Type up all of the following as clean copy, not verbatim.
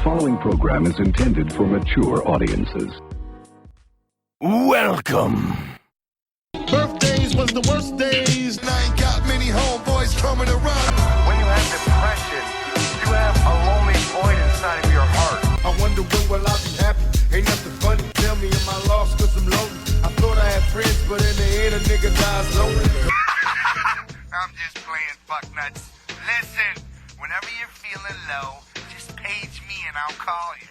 following program is intended for mature audiences. Welcome. Birthdays was the worst days. And I ain't got many homeboys coming around. When you have depression, you have a lonely void inside of your heart. I wonder when will I be happy? Ain't nothing funny. Tell me am I lost cause I'm lonely? I thought I had friends, but in the end a nigga dies lonely. I'm just playing fuck nuts. Listen, whenever you're feeling low, just page me and I'll call you.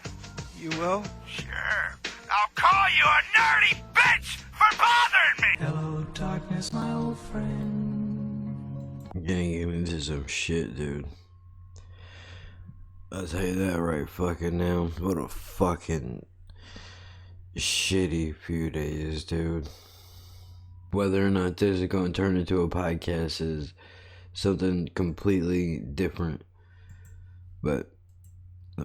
You will? Sure. I'll call you a nerdy bitch for bothering me. Hello, darkness, my old friend. I'm getting into some shit, dude. I'll tell you that right fucking now. What a fucking shitty few days, dude. Whether or not this is going to turn into a podcast is something completely different. But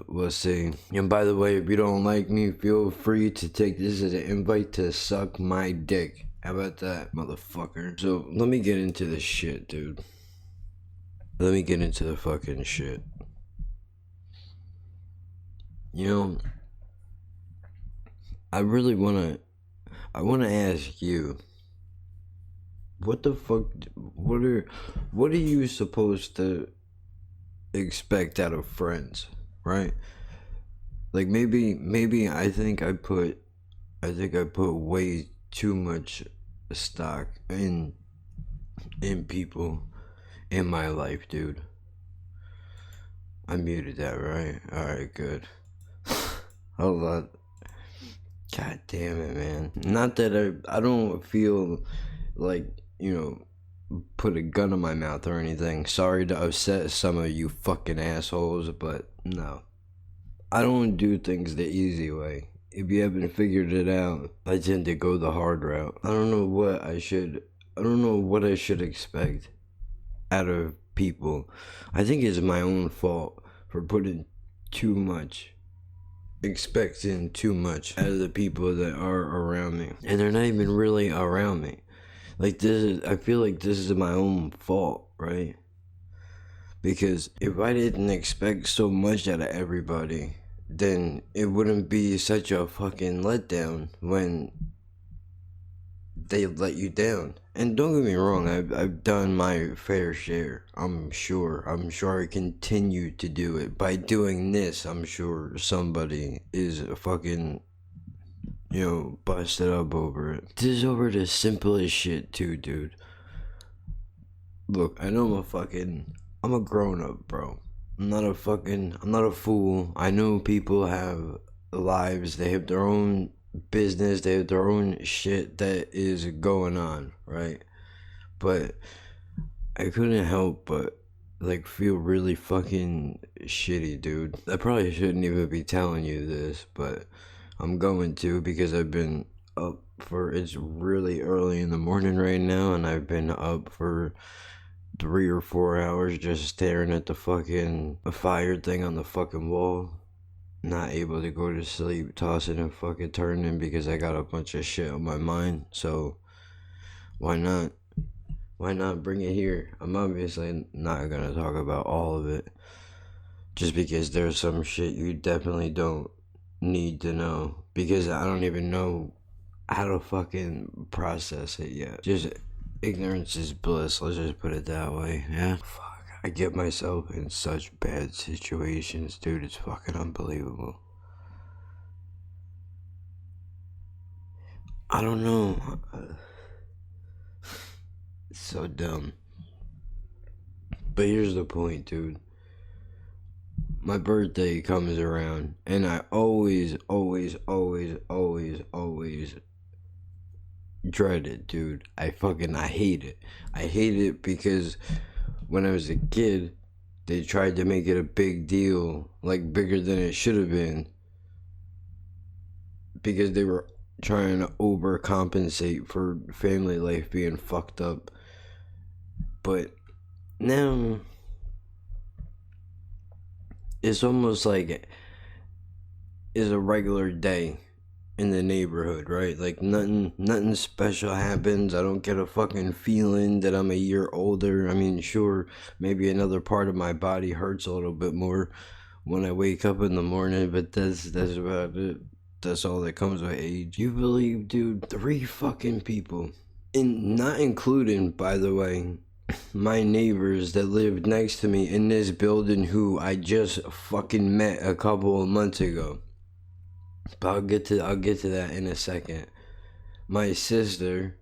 we'll see. And by the way, if you don't like me, feel free to take this as an invite to suck my dick. How about that, motherfucker? So, let me get into this shit, dude. Let me get into the fucking shit. You know, I really wanna ask you, what the fuck, what are you supposed to expect out of friends, right? Like maybe I think I put way too much stock in people in my life, dude. I muted that, right? Alright, good. Hold on. God damn it, man. Not that I don't feel like, you know, put a gun in my mouth or anything. Sorry to upset some of you fucking assholes, but no. I don't do things the easy way. If you haven't figured it out, I tend to go the hard route. I don't know what I should expect out of people. I think it's my own fault for expecting too much out of the people that are around me. And they're not even really around me. I feel like this is my own fault, right? Because if I didn't expect so much out of everybody, then it wouldn't be such a fucking letdown when they let you down. And don't get me wrong, I've done my fair share. I'm sure I continue to do it. By doing this, I'm sure somebody is fucking, you know, busted up over it. This is over the simplest shit too, dude. Look, I know I'm a grown up, bro. I'm not a fool. I know people have lives, they have their own business, they have their own shit that is going on, right? But I couldn't help but like feel really fucking shitty, dude. I probably shouldn't even be telling you this, but I'm going to, because I've been up it's really early in the morning right now, and I've been up for 3 or 4 hours just staring at the fucking fire thing on the fucking wall. Not able to go to sleep, tossing and fucking turning because I got a bunch of shit on my mind. So why not bring it here? I'm obviously not gonna talk about all of it, just because there's some shit you definitely don't need to know, because I don't even know how to fucking process it yet. Just ignorance is bliss, let's just put it that way. Yeah, fuck, I get myself in such bad situations, dude. It's fucking unbelievable. I don't know. It's so dumb. But here's the point, dude. My birthday comes around, and I always dread it, dude. I hate it. I hate it because when I was a kid, they tried to make it a big deal, like bigger than it should have been, because they were trying to overcompensate for family life being fucked up. But now it's almost like it's a regular day in the neighborhood, right? Like nothing special happens. I don't get a fucking feeling that I'm a year older. I mean, sure, maybe another part of my body hurts a little bit more when I wake up in the morning, but that's about it. That's all that comes with age. You believe, dude, 3 fucking people, and not including, by the way, my neighbors that lived next to me in this building who I just fucking met a couple of months ago. But I'll get to that in a second. My sister,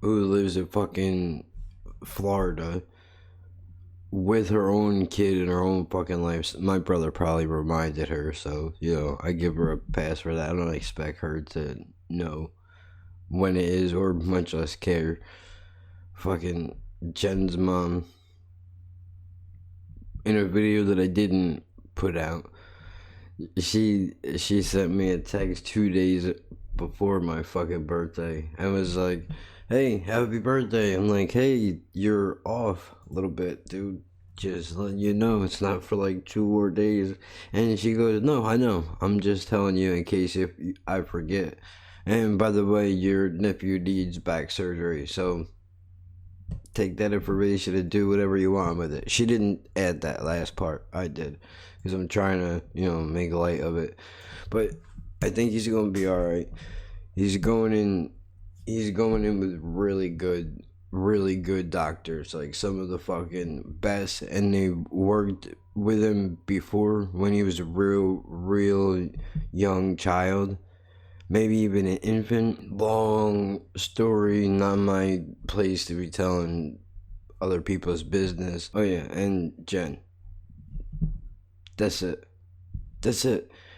who lives in fucking Florida, with her own kid and her own fucking life. My brother probably reminded her, so, you know, I give her a pass for that. I don't expect her to know when it is, or much less care. Fucking Jen's mom, in a video that I didn't put out, she sent me a text 2 days before my fucking birthday and was like, hey, happy birthday. I'm like, hey, you're off a little bit, dude. Just letting you know, it's not for like 2 more days. And she goes, no, I know. I'm just telling you in case if I forget. And by the way, your nephew needs back surgery, so take that information and do whatever you want with it. She didn't add that last part. I did, because I'm trying to, you know, make light of it. But I think he's gonna be all right. He's going in with really good doctors, like some of the fucking best, and they worked with him before when he was a real young child, maybe even an infant. Long story, not my place to be telling other people's business. Oh yeah, and Jen, that's it.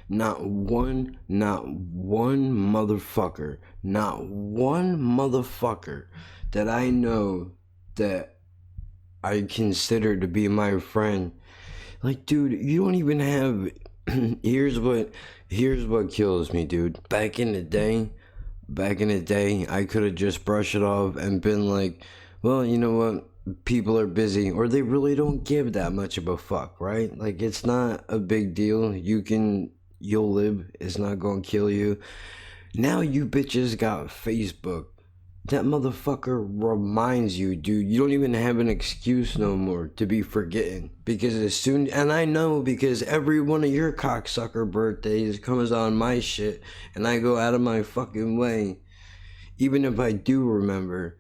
Not one motherfucker that I know that I consider to be my friend. Like, dude, you don't even have. Here's what kills me, dude. Back in the day, I could have just brushed it off and been like, well, you know what? People are busy, or they really don't give that much of a fuck, right? Like, it's not a big deal. You'll live. It's not gonna kill you. Now you bitches got Facebook. That motherfucker reminds you, dude. You don't even have an excuse no more to be forgetting. Because and I know, because every one of your cocksucker birthdays comes on my shit, and I go out of my fucking way, even if I do remember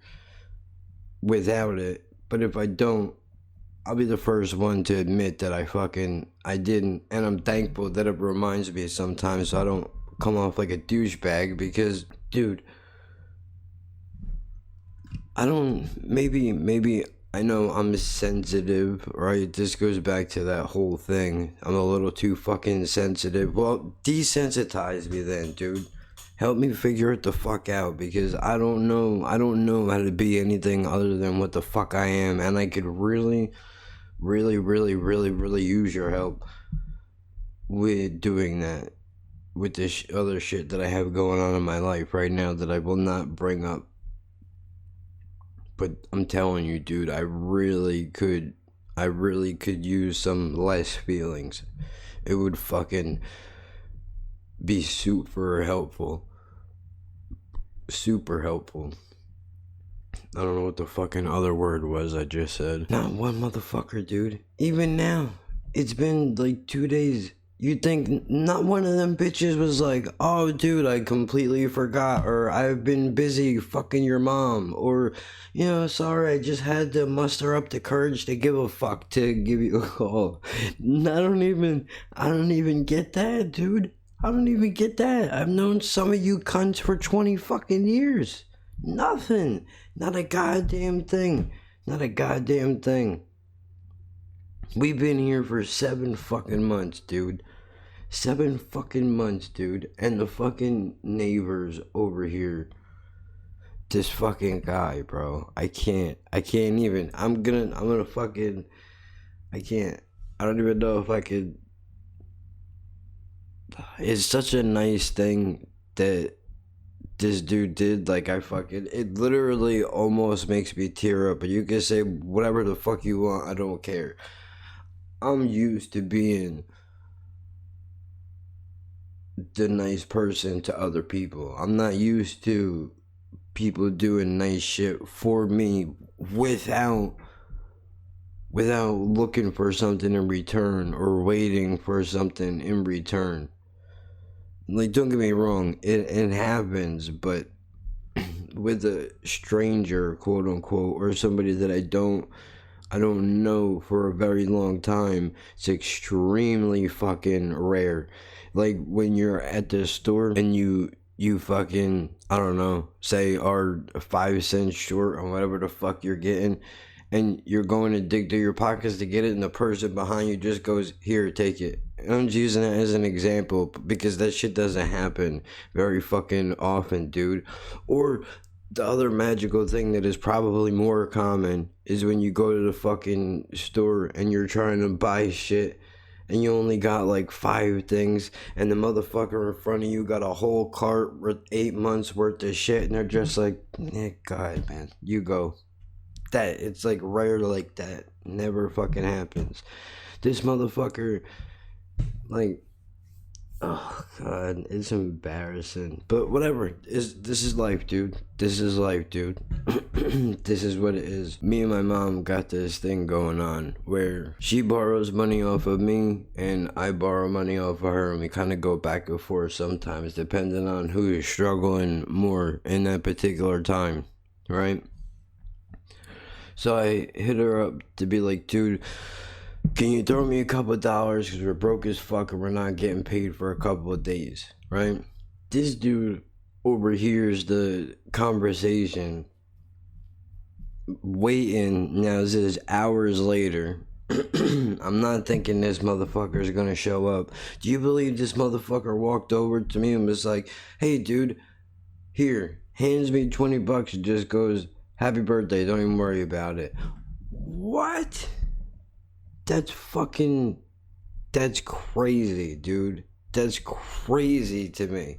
without it. But if I don't, I'll be the first one to admit that I didn't, and I'm thankful that it reminds me sometimes so I don't come off like a douchebag, because, dude, maybe I know I'm sensitive, right? This goes back to that whole thing. I'm a little too fucking sensitive. Well, desensitize me then, dude. Help me figure it the fuck out, because I don't know how to be anything other than what the fuck I am, and I could really use your help with doing that, with this other shit that I have going on in my life right now that I will not bring up. But I'm telling you, dude, I really could use some less feelings. It would fucking be super helpful. Super helpful. I don't know what the fucking other word was I just said. Not one motherfucker, dude. Even now, it's been like 2 days. You'd think not one of them bitches was like, oh, dude, I completely forgot, or I've been busy fucking your mom, or, you know, sorry, I just had to muster up the courage to give a fuck to give you a call. I don't even get that, dude. I don't even get that. I've known some of you cunts for 20 fucking years. Nothing. Not a goddamn thing. We've been here for 7 fucking months, dude. 7 fucking months, dude. And the fucking neighbors over here. This fucking guy, bro. I can't even. I'm gonna fucking. I can't. I don't even know if I could. It's such a nice thing that this dude did. Like, it literally almost makes me tear up. But you can say whatever the fuck you want, I don't care. I'm used to being the nice person to other people. I'm not used to people doing nice shit for me without without looking for something in return or waiting for something in return. Like, don't get me wrong, it happens, but with a stranger, quote unquote, or somebody that I don't know for a very long time, it's extremely fucking rare. Like, when you're at the store and you fucking, I don't know, say are 5 cents short on whatever the fuck you're getting, and you're going to dig through your pockets to get it, and the person behind you just goes, here, take it. I'm just using that as an example because that shit doesn't happen very fucking often, dude. Or the other magical thing that is probably more common is when you go to the fucking store and you're trying to buy shit and you only got like 5 things, and the motherfucker in front of you got a whole cart with 8 months worth of shit, and they're just like, go ahead, man, you go. That, it's like rare like that. Never fucking happens. This motherfucker, like, oh god, it's embarrassing. But whatever. This is life, dude. This is life, dude. This is what it is. Me and my mom got this thing going on where she borrows money off of me and I borrow money off of her, and we kind of go back and forth sometimes depending on who is struggling more in that particular time, right? So I hit her up to be like, dude, can you throw me a couple dollars because we're broke as fuck and we're not getting paid for a couple of days, right? This dude overhears the conversation, waiting. Now this is hours later. I'm not thinking this motherfucker is gonna show up. Do you believe this motherfucker walked over to me and was like, hey dude, here, hands me $20 and just goes, happy birthday, don't even worry about it. What? That's crazy, dude. That's crazy to me.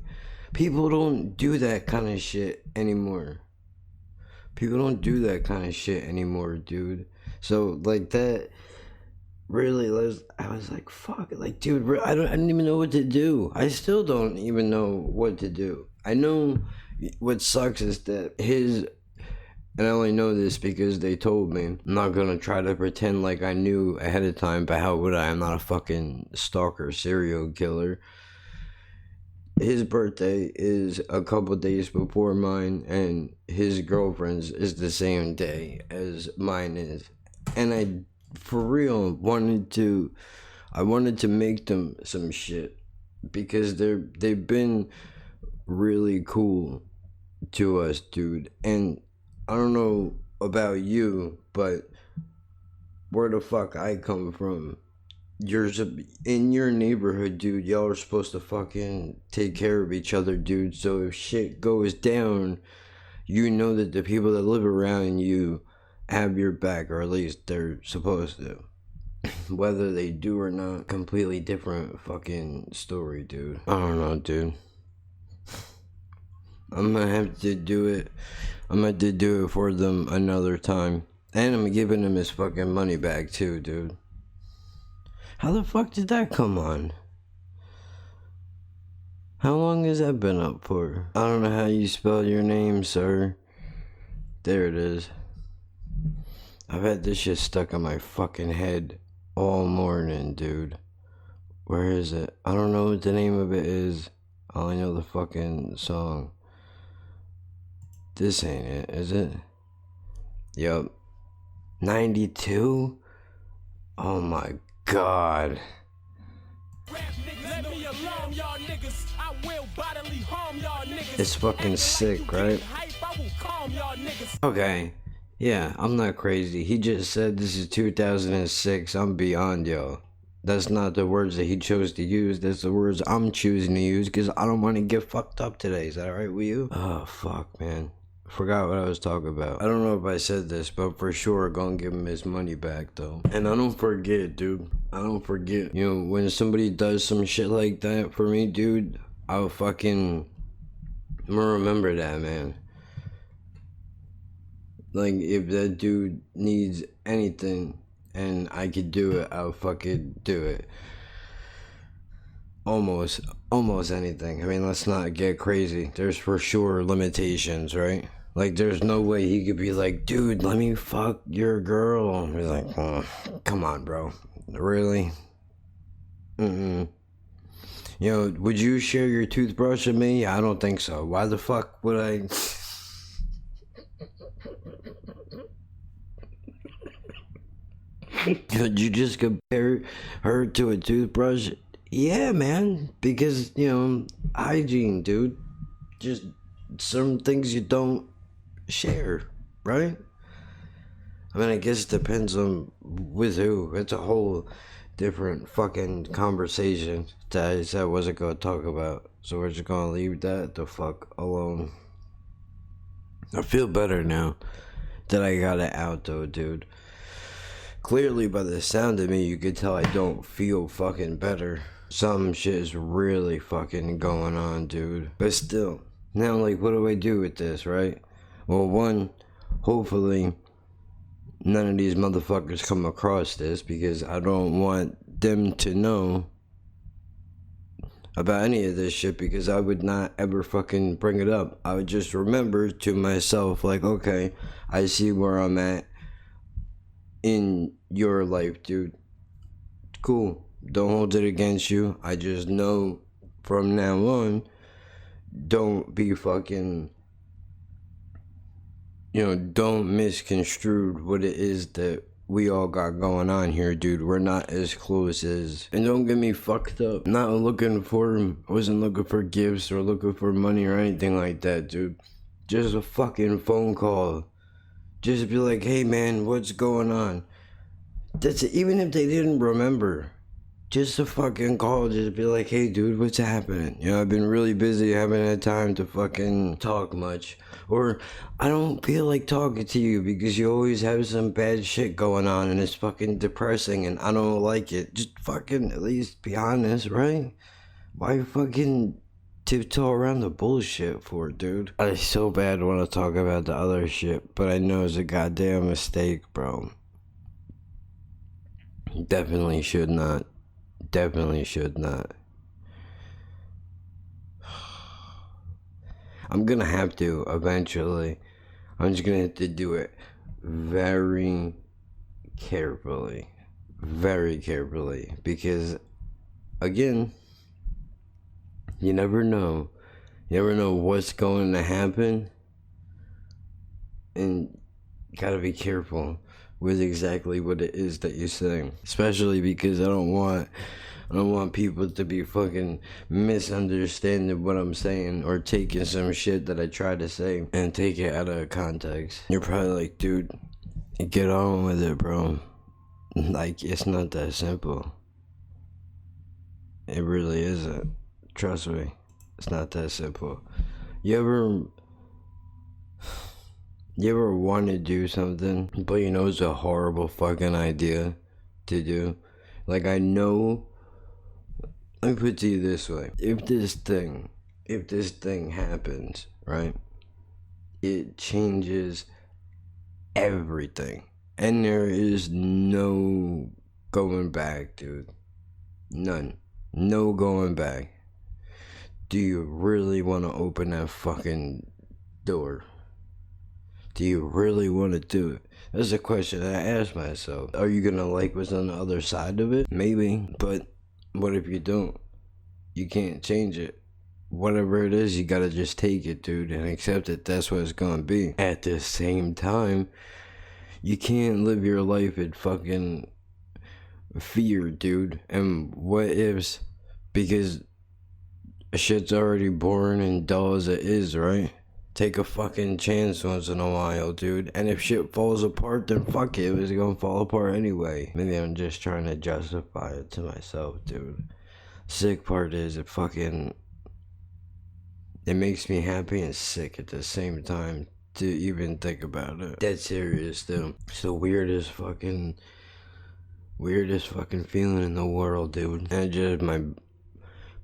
People don't do that kind of shit anymore. People don't do that kind of shit anymore, dude. So, like, that really, I was like, fuck it. Like, dude, I didn't even know what to do. I still don't even know what to do. I know what sucks is that and I only know this because they told me. I'm not gonna try to pretend like I knew ahead of time, but how would I? I'm not a fucking stalker, serial killer. His birthday is a couple days before mine, and his girlfriend's is the same day as mine is. And I, for real, wanted to make them some shit because they've been really cool to us, dude. And I don't know about you, but where the fuck I come from, in your neighborhood, dude, y'all are supposed to fucking take care of each other, dude. So if shit goes down, you know that the people that live around you have your back, or at least they're supposed to. Whether they do or not, completely different fucking story, dude. I don't know, dude. I'm gonna have to do it. I'm gonna have to do it for them another time. And I'm giving him his fucking money back too, dude. How the fuck did that come on? How long has that been up for? I don't know how you spell your name, sir. There it is. I've had this shit stuck in my fucking head all morning, dude. Where is it? I don't know what the name of it is. I only know the fucking song. This ain't it, is it? Yup. 92? Oh my god. It's fucking sick, right? Okay. Yeah, I'm not crazy. He just said this is 2006. I'm beyond y'all. That's not the words that he chose to use. That's the words I'm choosing to use because I don't want to get fucked up today. Is that alright with you? Oh, fuck, man. Forgot what I was talking about. I don't know if I said this, but for sure gonna give him his money back though. And I don't forget, dude. I don't forget. You know, when somebody does some shit like that for me, dude, I'm gonna remember that, man. Like, if that dude needs anything and I could do it, I'll fucking do it. Almost anything. I mean, let's not get crazy. There's for sure limitations, right? Like, there's no way he could be like, dude, let me fuck your girl. And he's like, oh, come on, bro. Really? Mm-mm. You know, would you share your toothbrush with me? I don't think so. Why the fuck would I? Could you just compare her to a toothbrush? Yeah, man. Because, you know, hygiene, dude. Just some things you don't share, right? I mean, I guess it depends on with who. It's a whole different fucking conversation that I wasn't going to talk about. So we're just going to leave that the fuck alone. I feel better now that I got it out, though, dude. Clearly, by the sound of me, you could tell I don't feel fucking better. Some shit is really fucking going on, dude. But still, now, like, what do I do with this, right? Well, one, hopefully, none of these motherfuckers come across this, because I don't want them to know about any of this shit, because I would not ever fucking bring it up. I would just remember to myself, like, okay, I see where I'm at in your life, dude. Cool. Don't hold it against you. I just know from now on, don't be fucking, you know, don't misconstrue what it is that we all got going on here, dude. We're not as close as, and don't get me fucked up. Not looking for, I wasn't looking for gifts or looking for money or anything like that, dude. Just a fucking phone call. Just be like, hey man, what's going on? That's it. Even if they didn't remember, just a fucking call. Just be like, hey dude, what's happening? You know, I've been really busy, haven't had time to fucking talk much. Or I don't feel like talking to you because you always have some bad shit going on and it's fucking depressing and I don't like it. Just fucking at least be honest, right? Why fucking tiptoe around the bullshit for, dude? I so bad want to talk about the other shit, but I know it's a goddamn mistake, bro. Definitely should not. Definitely should not. I'm gonna have to eventually. I'm just gonna have to do it very carefully. Very carefully. Because, again, you never know. You never know what's going to happen. And you gotta be careful with exactly what it is that you're saying. Especially because I don't want people to be fucking misunderstanding what I'm saying or taking some shit that I try to say and take it out of context. You're probably like, dude, get on with it, bro. Like, it's not that simple. It really isn't. Trust me. It's not that simple. You ever want to do something, but you know it's a horrible fucking idea to do? Like, I know, let me put it to you this way. If this thing happens, right, it changes everything. And there is no going back, dude. None. No going back. Do you really want to open that fucking door? Do you really want to do it? That's a question I ask myself. Are you gonna like what's on the other side of it? Maybe, but what if you don't? You can't change it. Whatever it is, you gotta just take it, dude, and accept that that's what it's gonna be. At the same time, you can't live your life in fucking fear, dude, and what ifs, because shit's already boring and dull as it is, right? Take a fucking chance once in a while, dude. And if shit falls apart, then fuck it. It was gonna fall apart anyway. Maybe I'm just trying to justify it to myself, dude. Sick part is it makes me happy and sick at the same time to even think about it. Dead serious, though. It's the weirdest fucking feeling in the world, dude. And just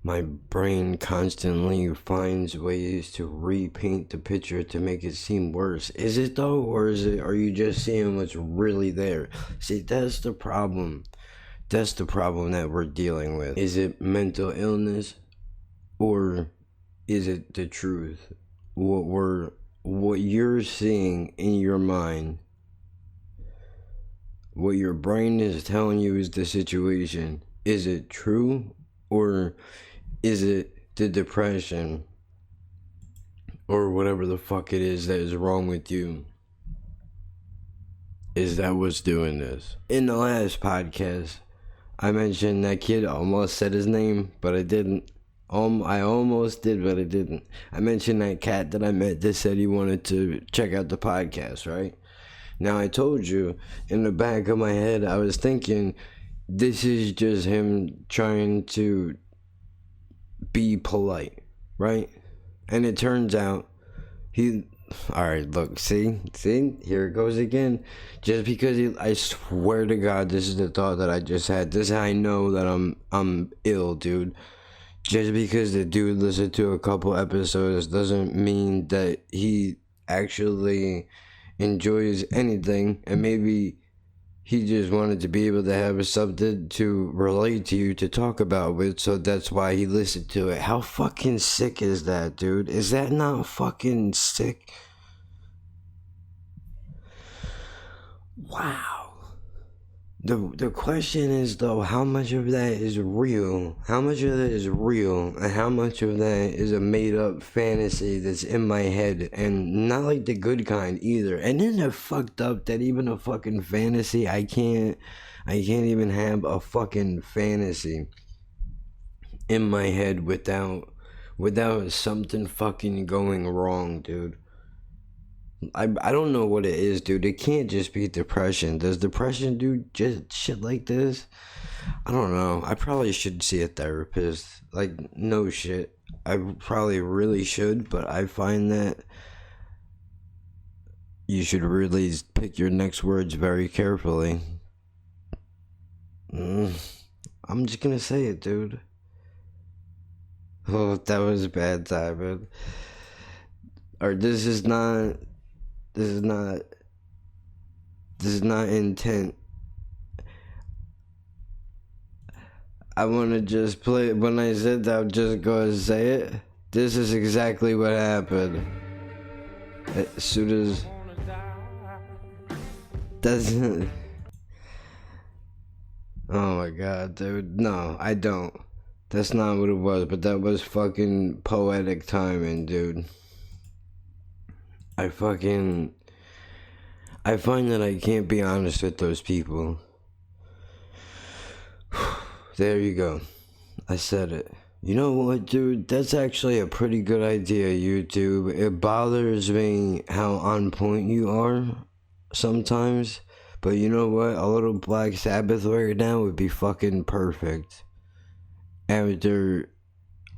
my brain constantly finds ways to repaint the picture to make it seem worse. Is it though? Or are you just seeing what's really there? See, that's the problem. That's the problem that we're dealing with. Is it mental illness? Or is it the truth? What what you're seeing in your mind, what your brain is telling you is the situation, is it true, or is it the depression or whatever the fuck it is that is wrong with you? Is that what's doing this? In the last podcast, I mentioned that kid. I almost said his name, but I didn't. I almost did, but I didn't. I mentioned that cat that I met that said he wanted to check out the podcast, right? Now, I told you, in the back of my head, I was thinking, this is just him trying to be polite, right? And it turns out, alright, look, see, here it goes again. Just because I swear to God, this is the thought that I just had. This is how I know that I'm ill, dude. Just because the dude listened to a couple episodes doesn't mean that he actually enjoys anything, and maybe he just wanted to be able to have something to relate to you to talk about with, so that's why he listened to it. How fucking sick is that, dude? Is that not fucking sick? Wow. The question is, though, how much of that is real? How much of that is real, and how much of that is a made-up fantasy that's in my head, and not like the good kind either. And then they're fucked up that even a fucking fantasy, I can't even have a fucking fantasy in my head without something fucking going wrong, dude. I don't know what it is, dude. It can't just be depression. Does depression do just shit like this? I don't know. I probably should see a therapist. Like, no shit. I probably really should, but I find that you should really pick your next words very carefully. I'm just gonna say it, dude. Oh, that was bad timing. Or this is not intent. I want to just play. When I said that, I'm just going to say it. This is exactly what happened. As soon as... Doesn't... Oh my god, dude. No, I don't. That's not what it was, but that was fucking poetic timing, dude. I find that I can't be honest with those people. There you go. I said it. You know what, dude? That's actually a pretty good idea, YouTube. It bothers me how on point you are sometimes. But you know what? A little Black Sabbath right now would be fucking perfect. After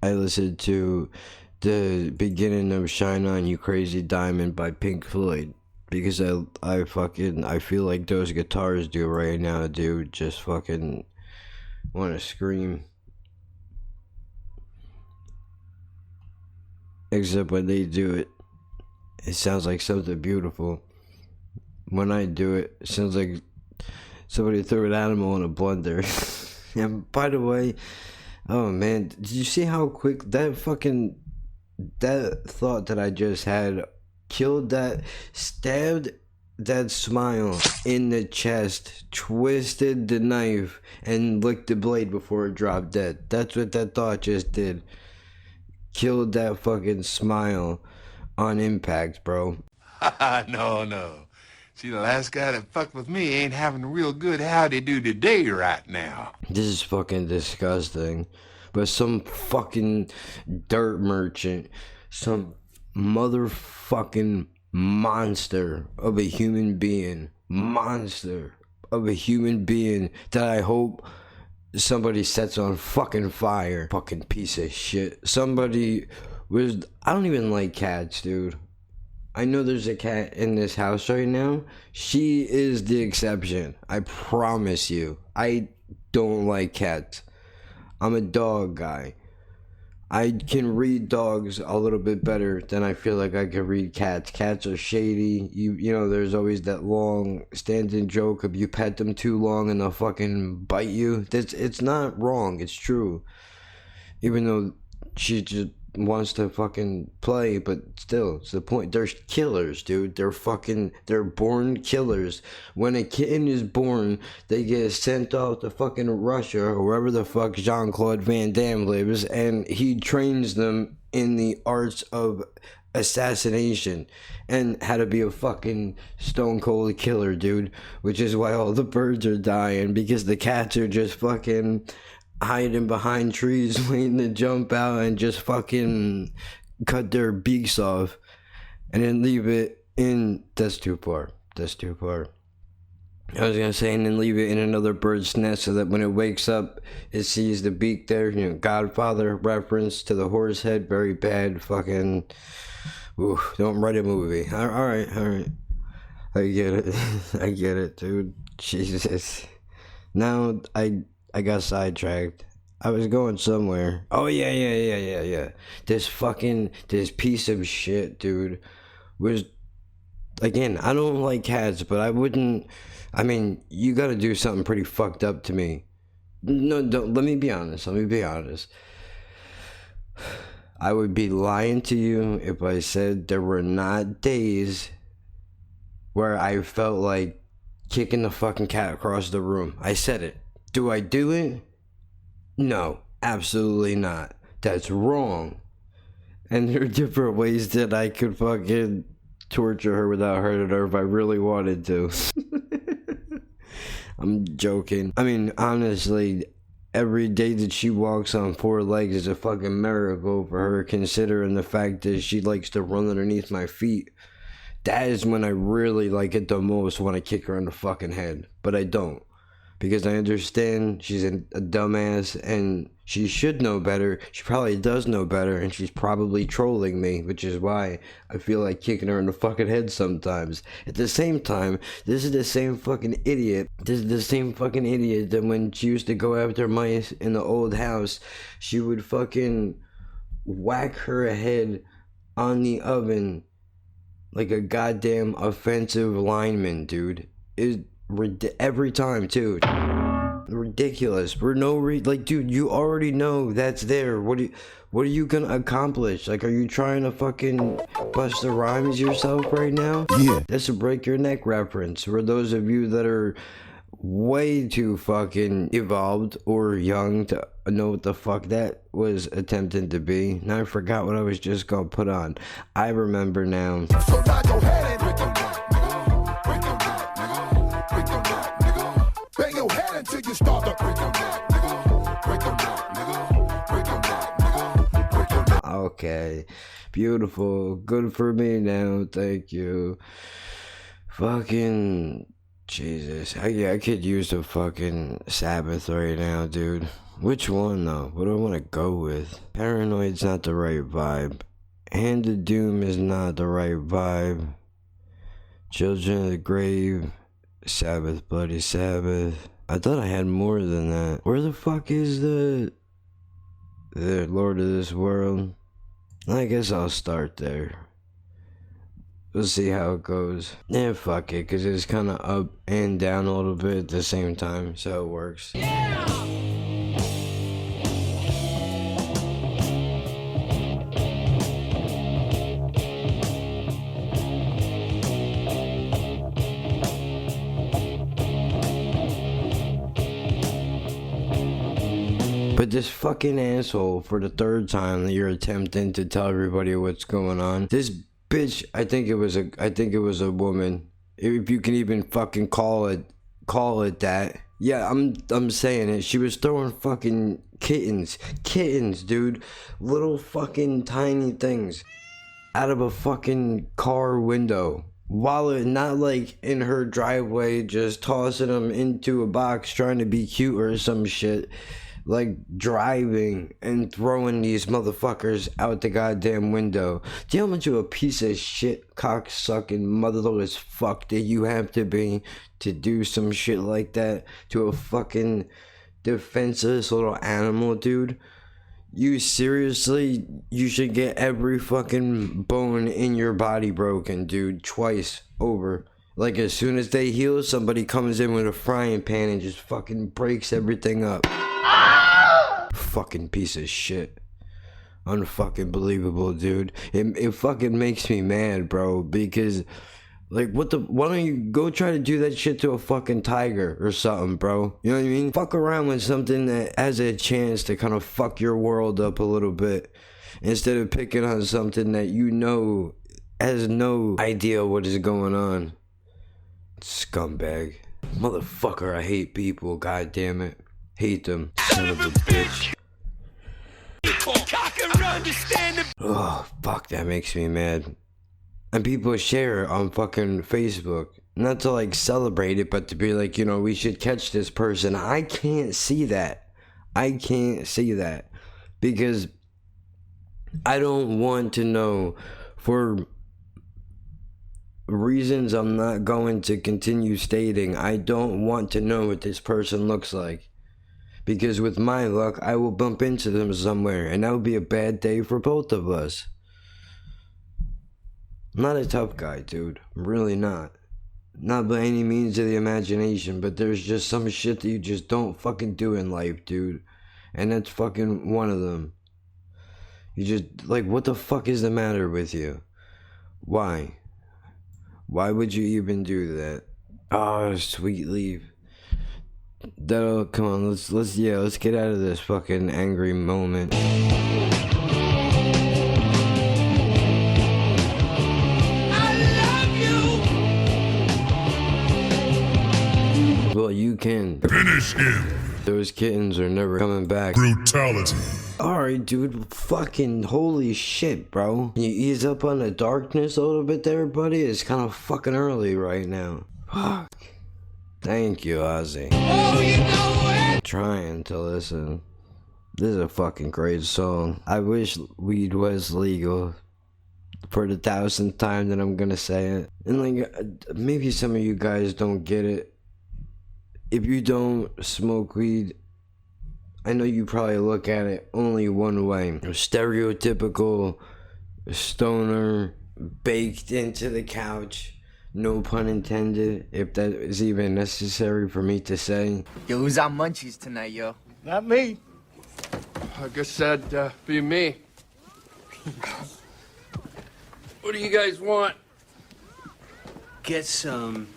I listened to the beginning of Shine On You Crazy Diamond by Pink Floyd, because I feel like those guitars do right now, dude. Just fucking want to scream. Except when they do it, it sounds like something beautiful. When I do it, it sounds like somebody threw an animal in a blender. And by the way, oh man, did you see how quick that thought that I just had stabbed that smile in the chest, twisted the knife, and licked the blade before it dropped dead. That's what that thought just did. Killed that fucking smile on impact, bro. No. See, the last guy that fucked with me ain't having a real good howdy-do today right now. This is fucking disgusting. But some fucking dirt merchant, some motherfucking monster of a human being, that I hope somebody sets on fucking fire. Fucking piece of shit. I don't even like cats, dude. I know there's a cat in this house right now. She is the exception. I promise you. I don't like cats. I'm a dog guy. I can read dogs a little bit better than I feel like I can read cats. Cats are shady. You know, there's always that long standing joke of you pet them too long and they'll fucking bite you. It's not wrong. It's true. Even though she's just wants to fucking play, but still, it's the point. They're killers, dude. They're born killers. When a kitten is born, they get sent off to fucking Russia or wherever the fuck Jean-Claude Van Damme lives, and he trains them in the arts of assassination and how to be a fucking stone cold killer, dude. Which is why all the birds are dying, because the cats are just fucking hiding behind trees waiting to jump out and just fucking cut their beaks off and then leave it in. That's too far. I was gonna say, and then leave it in another bird's nest so that when it wakes up, it sees the beak there. You know, Godfather reference to the horse head. Very bad. Fucking. Ooh, don't write a movie. All right. I get it, dude. Jesus. Now I got sidetracked. I was going somewhere. Oh yeah. This piece of shit, dude, was, again, I don't like cats, but I wouldn't. I mean, you gotta do something pretty fucked up to me. No, don't. Let me be honest. I would be lying to you if I said there were not days where I felt like kicking the fucking cat across the room. I said it. Do I do it? No, absolutely not. That's wrong. And there are different ways that I could fucking torture her without hurting her if I really wanted to. I'm joking. I mean, honestly, every day that she walks on 4 legs is a fucking miracle for her, considering the fact that she likes to run underneath my feet. That is when I really like it the most, when I kick her in the fucking head. But I don't. Because I understand she's a dumbass and she should know better. She probably does know better, and she's probably trolling me, which is why I feel like kicking her in the fucking head sometimes. At the same time, this is the same fucking idiot. That when she used to go after mice in the old house, she would fucking whack her head on the oven like a goddamn offensive lineman, dude. Every time, too. Ridiculous. For no reason. Like, dude, you already know that's there. What are you gonna accomplish? Like, are you trying to fucking bust the rhymes yourself right now? Yeah. That's a break your neck reference. For those of you that are way too fucking evolved or young to know what the fuck that was attempting to be. Now I forgot what I was just gonna put on. I remember now. So nod your head and break your neck, nigga. Break your neck, nigga. Break your neck, nigga. Bang your head until you start to break your neck, nigga. Break your neck, nigga. Break your neck, nigga. Break your neck. Okay. Beautiful. Good for me now. Thank you. Fucking Jesus. I could use a fucking Sabbath right now, dude. Which one, though? What do I want to go with? Paranoid's not the right vibe. Hand of Doom is not the right vibe. Children of the Grave. Sabbath, Bloody Sabbath. I thought I had more than that. Where the fuck is the Lord of this world? I guess I'll start there. We'll see how it goes. Yeah, fuck it, because it's kind of up and down a little bit at the same time, so it works. But this fucking asshole, for the third time that you're attempting to tell everybody what's going on, this bitch, I think it was a woman. If you can even fucking call it that. Yeah, I'm saying it. She was throwing fucking kittens, dude, little fucking tiny things, out of a fucking car window. While it not like in her driveway, just tossing them into a box, trying to be cute or some shit. Like driving and throwing these motherfuckers out the goddamn window. Do you know how much of a piece of shit, cocksucking, motherless fuck that you have to be to do some shit like that to a fucking defenseless little animal, dude? You seriously, you should get every fucking bone in your body broken, dude, twice over. Like, as soon as they heal, somebody comes in with a frying pan and just fucking breaks everything up. Fucking piece of shit. unfucking believable, dude. It fucking makes me mad, bro, because like why don't you go try to do that shit to a fucking tiger or something, bro? You know what I mean? Fuck around with something that has a chance to kind of fuck your world up a little bit, instead of picking on something that you know has no idea what is going on. Scumbag. Motherfucker, I hate people, god damn it. Hate them. Son of a bitch. Oh, fuck, that makes me mad. And people share it on fucking Facebook. Not to like celebrate it, but to be like, you know, we should catch this person. I can't see that. I can't see that. Because I don't want to know, for reasons I'm not going to continue stating, I don't want to know what this person looks like. Because with my luck, I will bump into them somewhere, and that would be a bad day for both of us. I'm not a tough guy, dude. I'm really not. Not by any means of the imagination, but there's just some shit that you just don't fucking do in life, dude. And that's fucking one of them. You just, like, what the fuck is the matter with you? Why? Why would you even do that? Oh, sweet leaf. That'll, come on, let's get out of this fucking angry moment. Well, you can. Finish him. Those kittens are never coming back. Brutality. Alright, dude, fucking holy shit, bro. Can you ease up on the darkness a little bit there, buddy? It's kind of fucking early right now. Fuck. Thank you, Ozzy. Oh, you know it! Trying to listen. This is a fucking great song. I wish weed was legal. For the 1000th time that I'm gonna say it. And like, maybe some of you guys don't get it. If you don't smoke weed, I know you probably look at it only one way. A stereotypical stoner baked into the couch. No pun intended, if that is even necessary for me to say. Yo, who's on munchies tonight, yo? Not me. I guess that'd be me. What do you guys want? Get some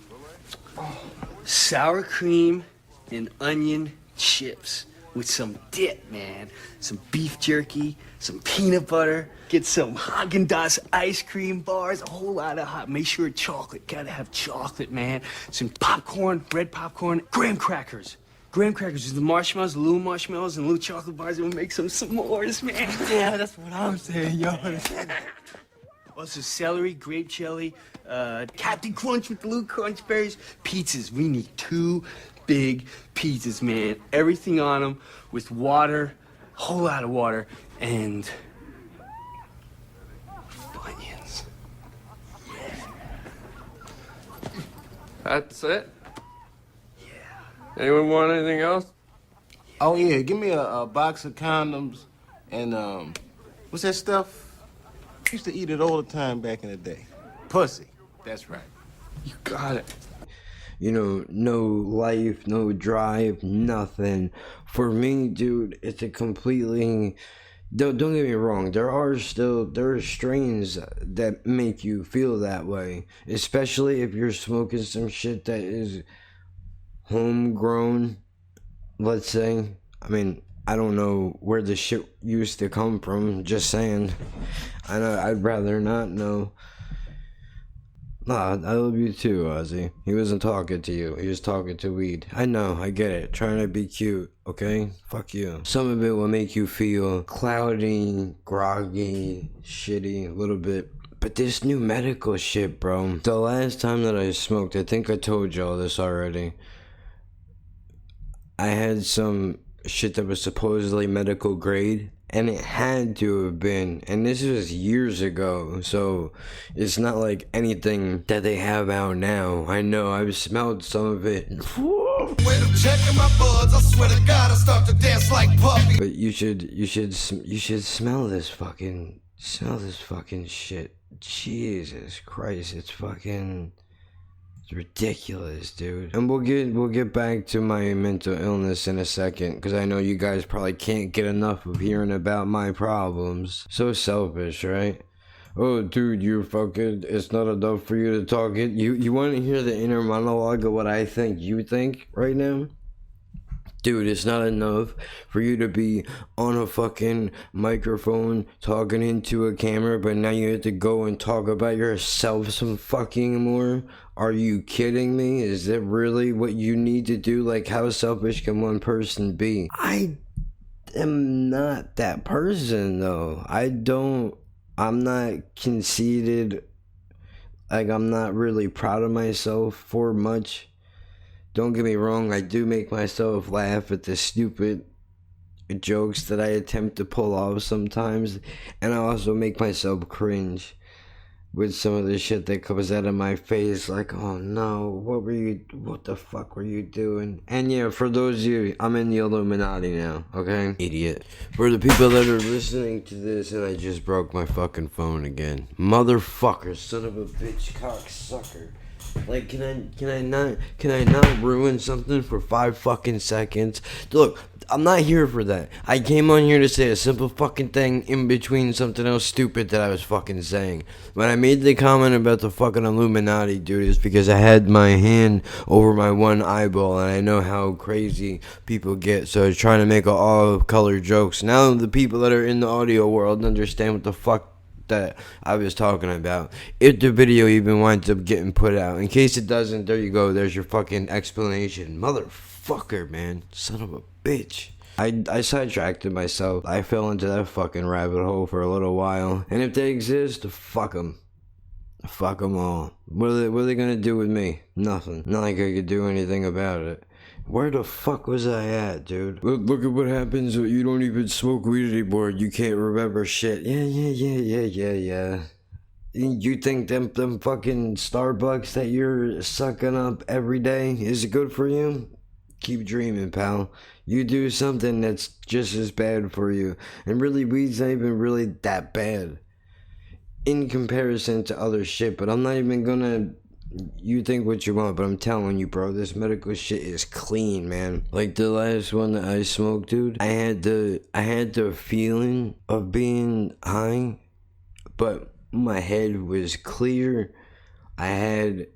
sour cream and onion chips with some dip, man. Some beef jerky, some peanut butter. Get some Haagen-Dazs ice cream bars, a whole lot of hot. Make sure chocolate, gotta have chocolate, man. Some popcorn, red popcorn, graham crackers. Graham crackers with the marshmallows, the little marshmallows, and little chocolate bars. And we'll make some s'mores, man. Yeah, that's what I'm saying, yo. Also, celery, grape jelly, Captain Crunch with the little crunch berries. Pizzas, we need 2 big pizzas, man. Everything on them with water, a whole lot of water, and Funyuns. That's it? Yeah. Anyone want anything else? Oh, yeah, give me a box of condoms and, what's that stuff? I used to eat it all the time back in the day. Pussy. That's right. You got it. You know, no life, no drive, nothing. For me, dude, it's a completely... Don't get me wrong, there are strains that make you feel that way. Especially if you're smoking some shit that is homegrown, let's say. I mean, I don't know where the shit used to come from, just saying. I know, I'd rather not know. Nah, I love you too, Ozzy. He wasn't talking to you, he was talking to weed. I know, I get it. Trying to be cute, okay? Fuck you. Some of it will make you feel cloudy, groggy, shitty, a little bit. But this new medical shit, bro. The last time that I smoked, I think I told y'all this already. I had some shit that was supposedly medical grade, and it had to have been, and this was years ago, so it's not like anything that they have out now. I know, I've smelled some of it. When I'm checking my buds, I swear to God, I start to dance like puppy. But you should smell this fucking shit. Jesus Christ, it's fucking It's ridiculous, dude. And we'll get back to my mental illness in a second, because I know you guys probably can't get enough of hearing about my problems. So selfish, right? Oh, dude, you're fucking. It's not enough for you to talk it. You want to hear the inner monologue of what I think you think right now? Dude, it's not enough for you to be on a fucking microphone talking into a camera, but now you have to go and talk about yourself some fucking more? Are you kidding me? Is that really what you need to do? Like, how selfish can one person be? I am not that person, though. I'm not conceited. Like, I'm not really proud of myself for much. Don't get me wrong, I do make myself laugh at the stupid jokes that I attempt to pull off sometimes, and I also make myself cringe with some of the shit that comes out of my face, like, oh no, what the fuck were you doing? And yeah, for those of you, I'm in the Illuminati now, okay? Idiot. For the people that are listening to this, and I just broke my fucking phone again. Motherfucker, son of a bitch, cocksucker. Like, can I not ruin something for 5 fucking seconds? Look, I'm not here for that. I came on here to say a simple fucking thing in between something else stupid that I was fucking saying. When I made the comment about the fucking Illuminati, dude, it's because I had my hand over my one eyeball, and I know how crazy people get, so I was trying to make all color jokes. Now the people that are in the audio world understand what the fuck that I was talking about, if the video even winds up getting put out. In case it doesn't, there you go, there's your fucking explanation. Motherfucker, man, son of a bitch. I sidetracked myself. I fell into that fucking rabbit hole for a little while, and if they exist, fuck them all. What are they gonna do with me? Nothing. Not like I could do anything about it. Where the fuck was I at, dude? Look at what happens when you don't even smoke weed anymore. You can't remember shit. Yeah. You think them fucking Starbucks that you're sucking up every day is good for you? Keep dreaming, pal. You do something that's just as bad for you. And really, weed's not even really that bad in comparison to other shit. But I'm not even gonna... You think what you want, but I'm telling you, bro, this medical shit is clean, man. Like the last one that I smoked, dude, I had the feeling of being high, but my head was clear. I had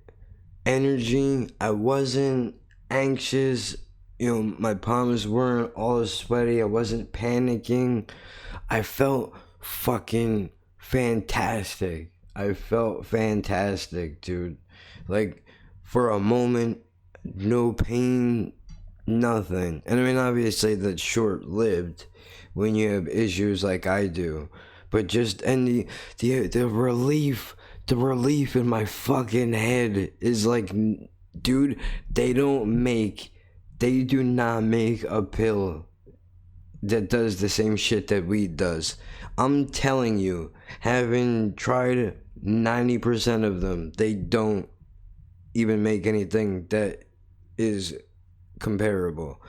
energy. I wasn't anxious. You know, my palms weren't all sweaty. I wasn't panicking. I felt fucking fantastic. I felt fantastic, dude. Like, for a moment, no pain, nothing. And I mean, obviously, that's short-lived when you have issues like I do. But just, and the relief in my fucking head is like, dude, they do not make a pill that does the same shit that weed does. I'm telling you, having tried 90% of them, they don't even make anything that is comparable.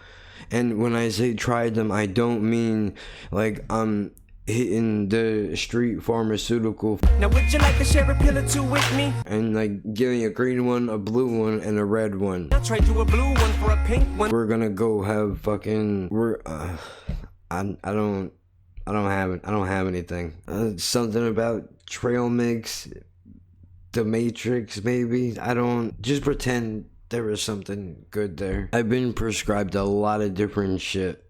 And when I say tried them, I don't mean like I'm hitting the street pharmaceutical. Now would you like to share a pill or two with me? And like giving a green one, a blue one, and a red one. I'll trade you a blue one for a pink one. We're gonna go have fucking. I don't have anything. Something about trail mix. The Matrix, maybe. Just pretend there was something good there. I've been prescribed a lot of different shit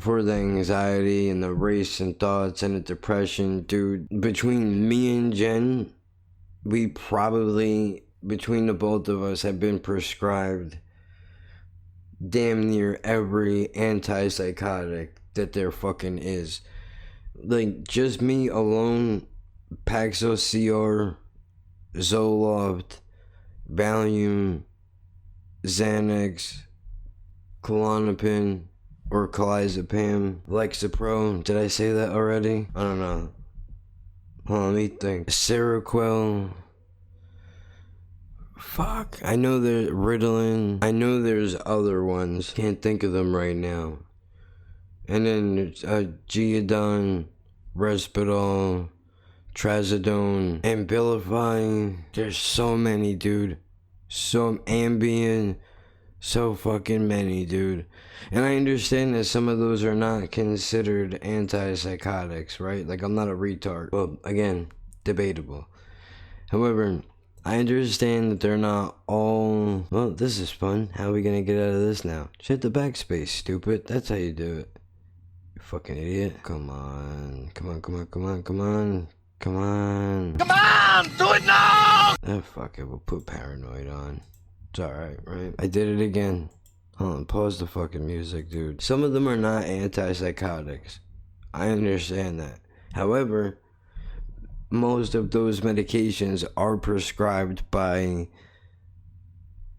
for the anxiety and the racing thoughts and the depression, dude. Between me and Jen, we probably, between the both of us, have been prescribed damn near every antipsychotic that there fucking is. Like, just me alone, Paxil CR, Zoloft, Valium, Xanax, Klonopin, or Clozapam, Lexapro. Did I say that already? I don't know. Hold on, let me think. Seroquel. Fuck. I know there's Ritalin. I know there's other ones. Can't think of them right now. And then there's Geodon, Respidol, Trazodone, Abilify. There's so many, dude. so Ambien, so fucking many, dude. And I understand that some of those are not considered antipsychotics, right? Like, I'm not a retard. Well, again, debatable. However, I understand that they're not all... Well, this is fun. How are we gonna get out of this now? Hit the backspace, stupid. That's how you do it. You fucking idiot. Come on. Come on, come on, come on, come on. Come on. Come on! Do it now! Oh, fuck it. We'll put Paranoid on. It's alright, right? I did it again. Hold on. Pause the fucking music, dude. Some of them are not antipsychotics. I understand that. However, most of those medications are prescribed by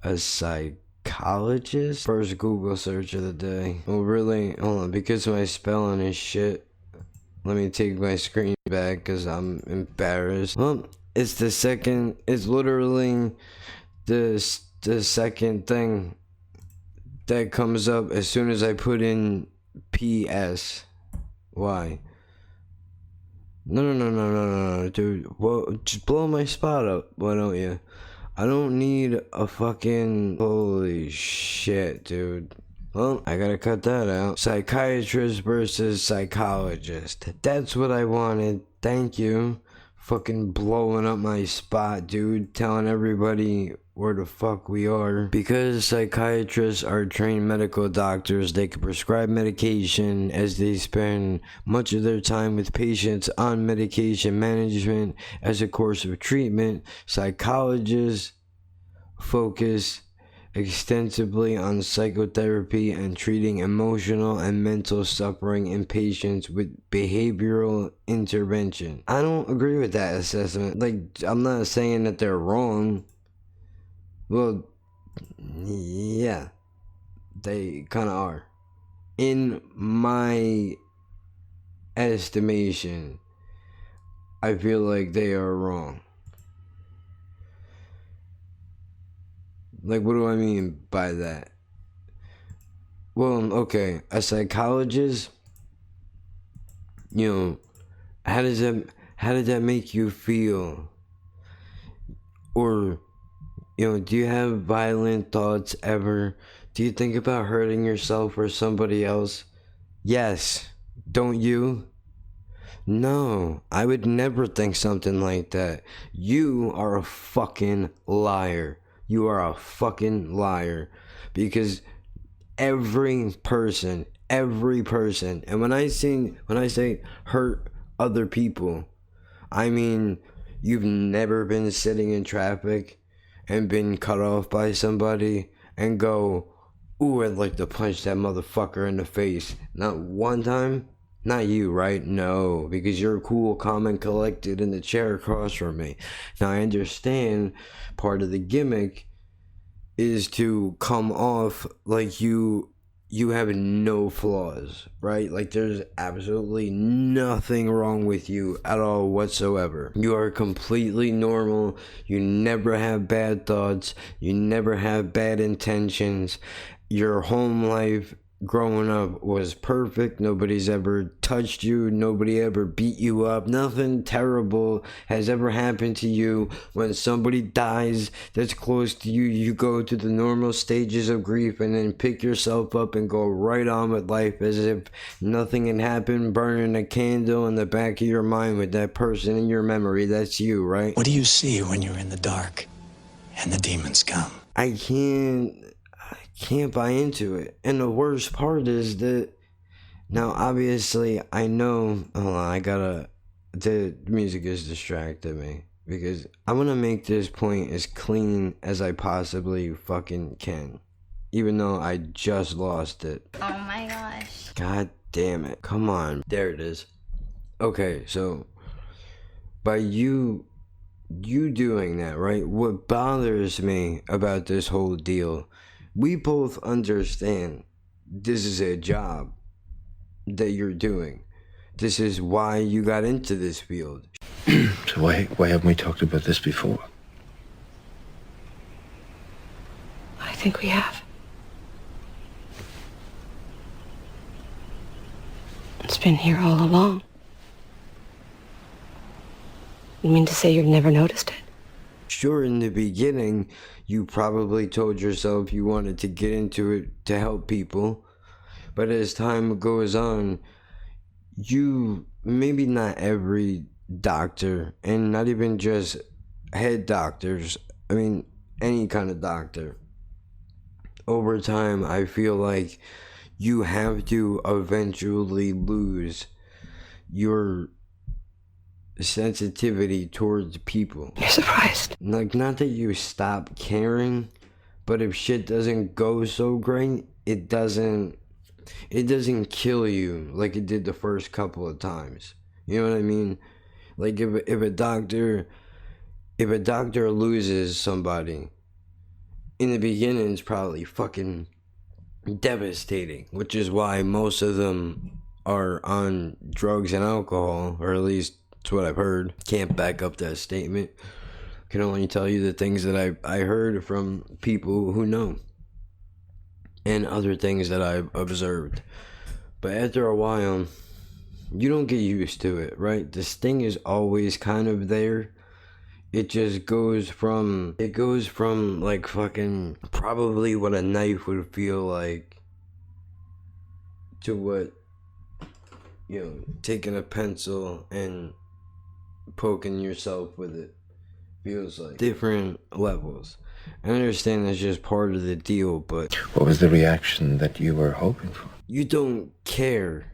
a psychologist. First Google search of the day. Well, really, hold on, because my spelling is shit. Let me take my screen back because I'm embarrassed. Well, it's literally the second thing that comes up as soon as I put in PS. Why? No, dude. Well, just blow my spot up, why don't you? I don't need a fucking... Holy shit, dude. Well, I gotta cut that out. Psychiatrist versus psychologist. That's what I wanted. Thank you. Fucking blowing up my spot, dude. Telling everybody where the fuck we are. Because psychiatrists are trained medical doctors, they can prescribe medication as they spend much of their time with patients on medication management as a course of treatment. Psychologists focus extensively on psychotherapy and treating emotional and mental suffering in patients with behavioral intervention. I don't agree with that assessment. Like, I'm not saying that they're wrong. Well, yeah, they kind of are. In my estimation, I feel like they are wrong. Like, what do I mean by that? Well, okay, a psychologist, you know, how did that make you feel? Or, you know, do you have violent thoughts ever? Do you think about hurting yourself or somebody else? Yes. Don't you? No, I would never think something like that. You are a fucking liar. You are a fucking liar. Because every person, and when I say hurt other people, I mean, you've never been sitting in traffic and been cut off by somebody and go, ooh, I'd like to punch that motherfucker in the face. Not one time? Not you, right? No, because you're cool, calm, and collected in the chair across from me. Now, I understand part of the gimmick is to come off like you have no flaws, right? Like, there's absolutely nothing wrong with you at all whatsoever. You are completely normal. You never have bad thoughts. You never have bad intentions. Your home life growing up was perfect. Nobody's ever touched you. Nobody ever beat you up. Nothing terrible has ever happened to you. When somebody dies that's close to you, you go through the normal stages of grief and then pick yourself up and go right on with life as if nothing had happened, burning a candle in the back of your mind with that person in your memory. That's you, right? What do you see when you're in the dark and the demons come? I can't buy into it. And the worst part is that now obviously I know, hold on, the music is distracting me because I want to make this point as clean as I possibly fucking can, even though I just lost it. Oh my gosh. God damn it. Come on. There it is. Okay, so by you doing that, right? What bothers me about this whole deal, we both understand this is a job that you're doing. This is why you got into this field. So why haven't we talked about this before? I think we have. It's been here all along. You mean to say you've never noticed it? sure, in the beginning, you probably told yourself you wanted to get into it to help people. But as time goes on, maybe not every doctor, and not even just head doctors, I mean, any kind of doctor. Over time, I feel like you have to eventually lose your sensitivity towards people. You're surprised. Like, not that you stop caring, but if shit doesn't go so great, it doesn't kill you like it did the first couple of times. You know what I mean? Like, if a doctor loses somebody, in the beginning it's probably fucking devastating, which is why most of them are on drugs and alcohol, or at least that's what I've heard. Can't back up that statement. Can only tell you the things that I heard from people who know, and other things that I've observed. But after a while, you don't get used to it, right? The sting is always kind of there. It just goes from like fucking probably what a knife would feel like to what, you know, taking a pencil and poking yourself with it feels like. Different levels. I understand that's just part of the deal, but What was the reaction that you were hoping for? you don't care.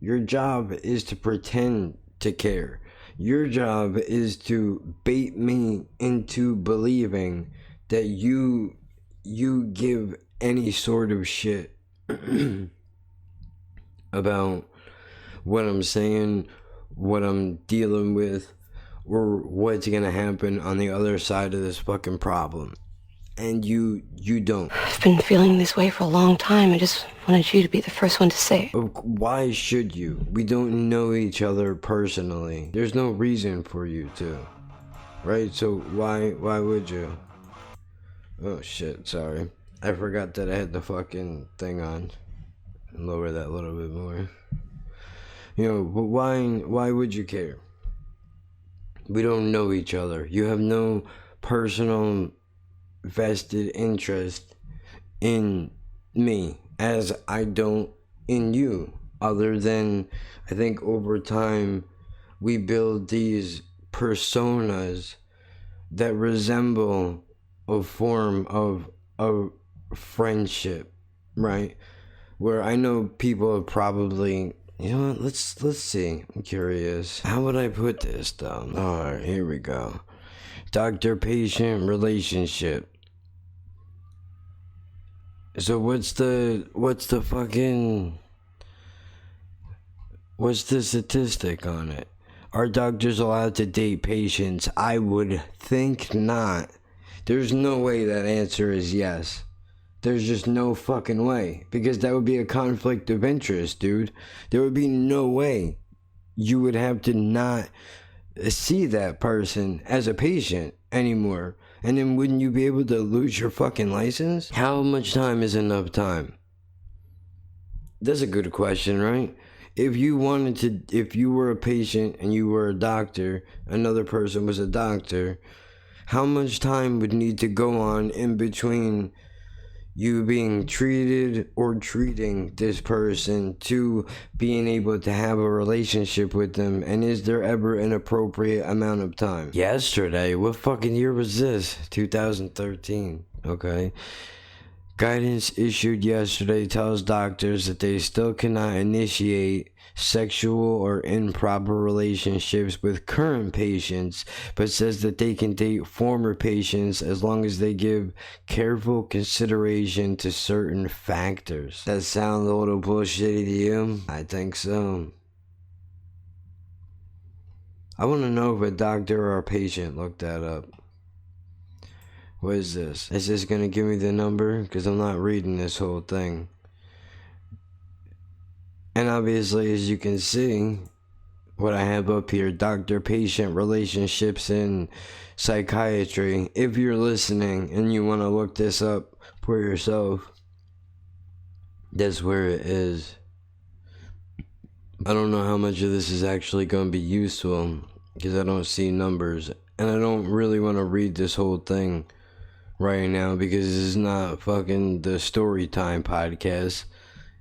Your job is to pretend to care. Your job is to bait me into believing that you give any sort of shit about what I'm saying, what I'm dealing with, or what's gonna happen on the other side of this fucking problem. And you don't. I've been feeling this way for a long time. I just wanted you to be the first one to say it. Why should you? We don't know each other personally. There's no reason for you to. Right? So why would you? Oh shit, sorry. I forgot that I had the fucking thing on. Lower that a little bit more. You know, but why would you care? We don't know each other. You have no personal vested interest in me, as I don't in you, other than I think over time we build these personas that resemble a form of friendship, right? Where I know people have probably, you know what, let's see, I'm curious. How would I put this though? Alright, here we go. Doctor-patient relationship. So what's the statistic on it? Are doctors allowed to date patients? I would think not. There's no way that answer is yes. There's just no fucking way. Because that would be a conflict of interest, dude. There would be no way you would have to not see that person as a patient anymore. And then wouldn't you be able to lose your fucking license? How much time is enough time? That's a good question, right? If you were a patient and you were a doctor, another person was a doctor, how much time would need to go on in between you being treated or treating this person to being able to have a relationship with them? And is there ever an appropriate amount of time? Yesterday? What fucking year was this? 2013. Okay. Guidance issued yesterday tells doctors that they still cannot initiate sexual or improper relationships with current patients, but says that they can date former patients as long as they give careful consideration to certain factors. That sound a little bullshitty to you? I think so. I want to know if a doctor or a patient looked that up. What is this? Is this gonna give me the number? Because I'm not reading this whole thing. And obviously, as you can see, what I have up here, doctor-patient relationships in psychiatry. If you're listening and you want to look this up for yourself, that's where it is. I don't know how much of this is actually going to be useful, because I don't see numbers And I don't really want to read this whole thing right now because this is not fucking the story time podcast.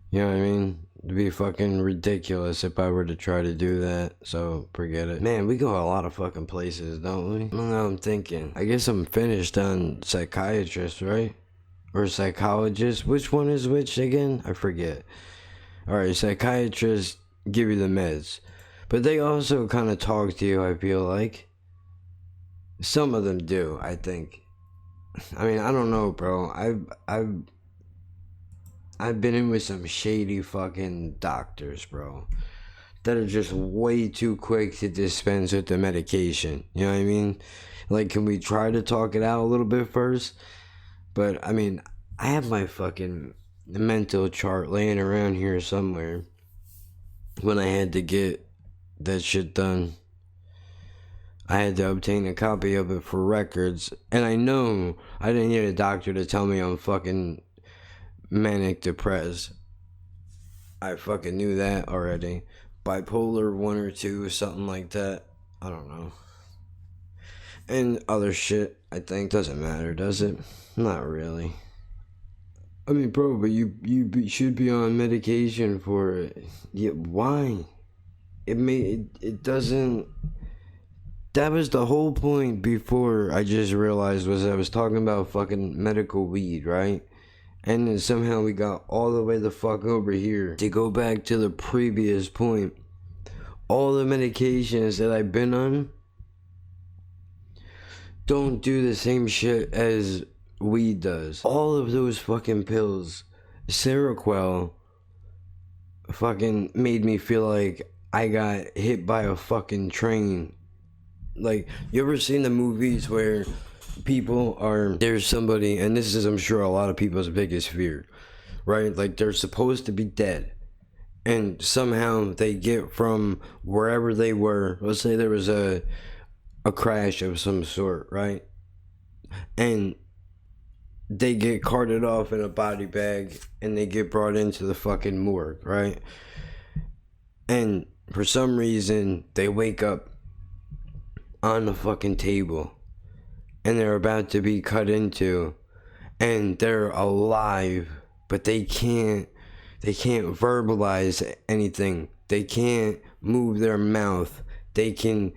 You know what I mean? It'd be fucking ridiculous if I were to try to do that, so forget it. Man, we go a lot of fucking places, don't we? I don't know, I'm thinking. I guess I'm finished on psychiatrist, right? Or psychologist. Which one is which again? I forget. Alright, psychiatrists give you the meds. But they also kind of talk to you, I feel like. Some of them do, I think. I mean, I don't know, bro. I've been in with some shady fucking doctors, bro, that are just way too quick to dispense with the medication. You know what I mean? Like, can we try to talk it out a little bit first? But, I mean, I have my fucking mental chart laying around here somewhere when I had to get that shit done. I had to obtain a copy of it for records. And I know I didn't need a doctor to tell me I'm fucking manic depressed. I fucking knew that already. Bipolar 1 or 2, something like that. I don't know. And other shit, I think. Doesn't matter, does it? Not really. I mean, bro, but you should be on medication for it. Yeah, why? It doesn't... That was the whole point before I just realized was I was talking about fucking medical weed, right? And then somehow we got all the way the fuck over here. To go back to the previous point, all the medications that I've been on don't do the same shit as weed does. All of those fucking pills, Seroquel, fucking made me feel like I got hit by a fucking train. Like, you ever seen the movies where there's somebody, and this is, I'm sure, a lot of people's biggest fear, right? Like, they're supposed to be dead, and somehow they get from wherever they were, let's say there was a crash of some sort, right? And they get carted off in a body bag, and they get brought into the fucking morgue, right? And for some reason, they wake up on the fucking table, and they're about to be cut into, and they're alive, but they can't verbalize anything. They can't move their mouth. They can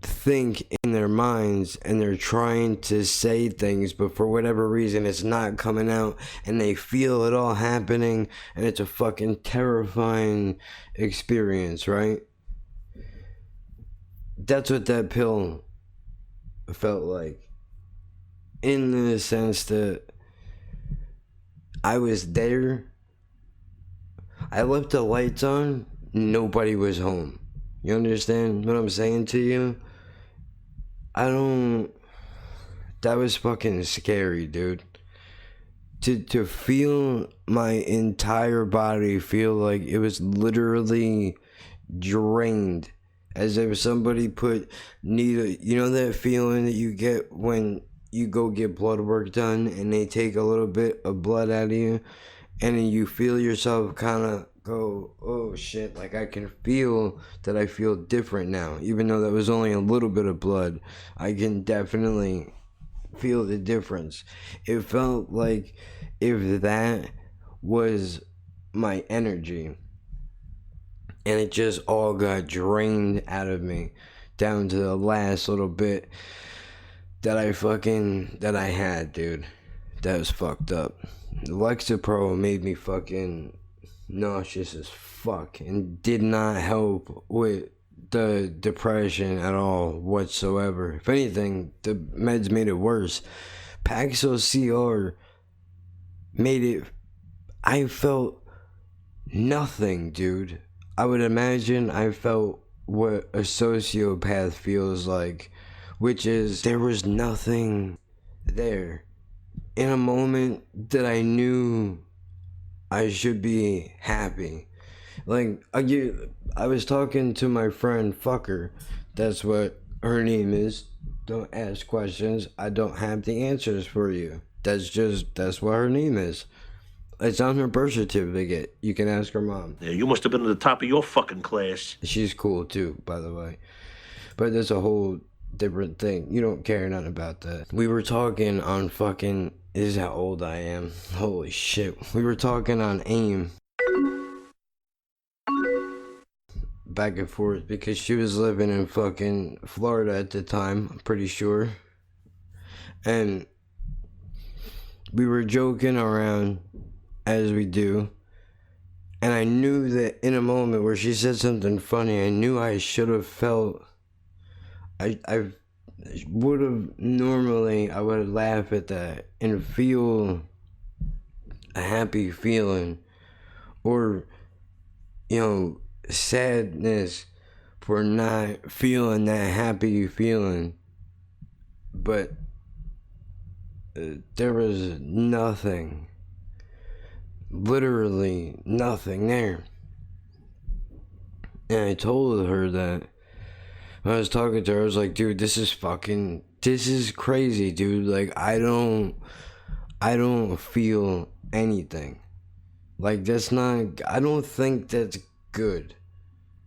think in their minds, and they're trying to say things, but for whatever reason it's not coming out, and they feel it all happening, and it's a fucking terrifying experience, right? That's what that pill felt like, in the sense that I was there, I left the lights on, nobody was home. You understand what I'm saying to you? That was fucking scary, dude. To feel my entire body feel like it was literally drained, as if somebody put needle, you know that feeling that you get when you go get blood work done and they take a little bit of blood out of you, and then you feel yourself kind of go, oh shit, like I can feel that I feel different now, even though that was only a little bit of blood. I can definitely feel the difference. It felt like if that was my energy, and it just all got drained out of me down to the last little bit that I had, dude. That was fucked up. Lexapro made me fucking nauseous as fuck and did not help with the depression at all whatsoever. If anything, the meds made it worse. Paxil CR made it... I felt nothing, dude. I would imagine I felt what a sociopath feels like, which is there was nothing there. In a moment that I knew I should be happy. Like, I was talking to my friend Fucker. That's what her name is. Don't ask questions. I don't have the answers for you. That's what her name is. It's on her birth certificate. You can ask her mom. Yeah, you must have been at the top of your fucking class. She's cool too, by the way. But there's a whole different thing. You don't care nothing about that. We were talking on fucking, this is how old I am. Holy shit. We were talking on AIM. Back and forth because she was living in fucking Florida at the time, I'm pretty sure. And we were joking around as we do. And I knew that in a moment where she said something funny, I knew I should have felt, I would have normally, I would laugh at that and feel a happy feeling, or, you know, sadness for not feeling that happy feeling. But there was nothing, literally nothing there. And I told her that when I was talking to her, I was like, dude, this is crazy, dude. Like, I don't feel anything. Like, that's not, I don't think that's good,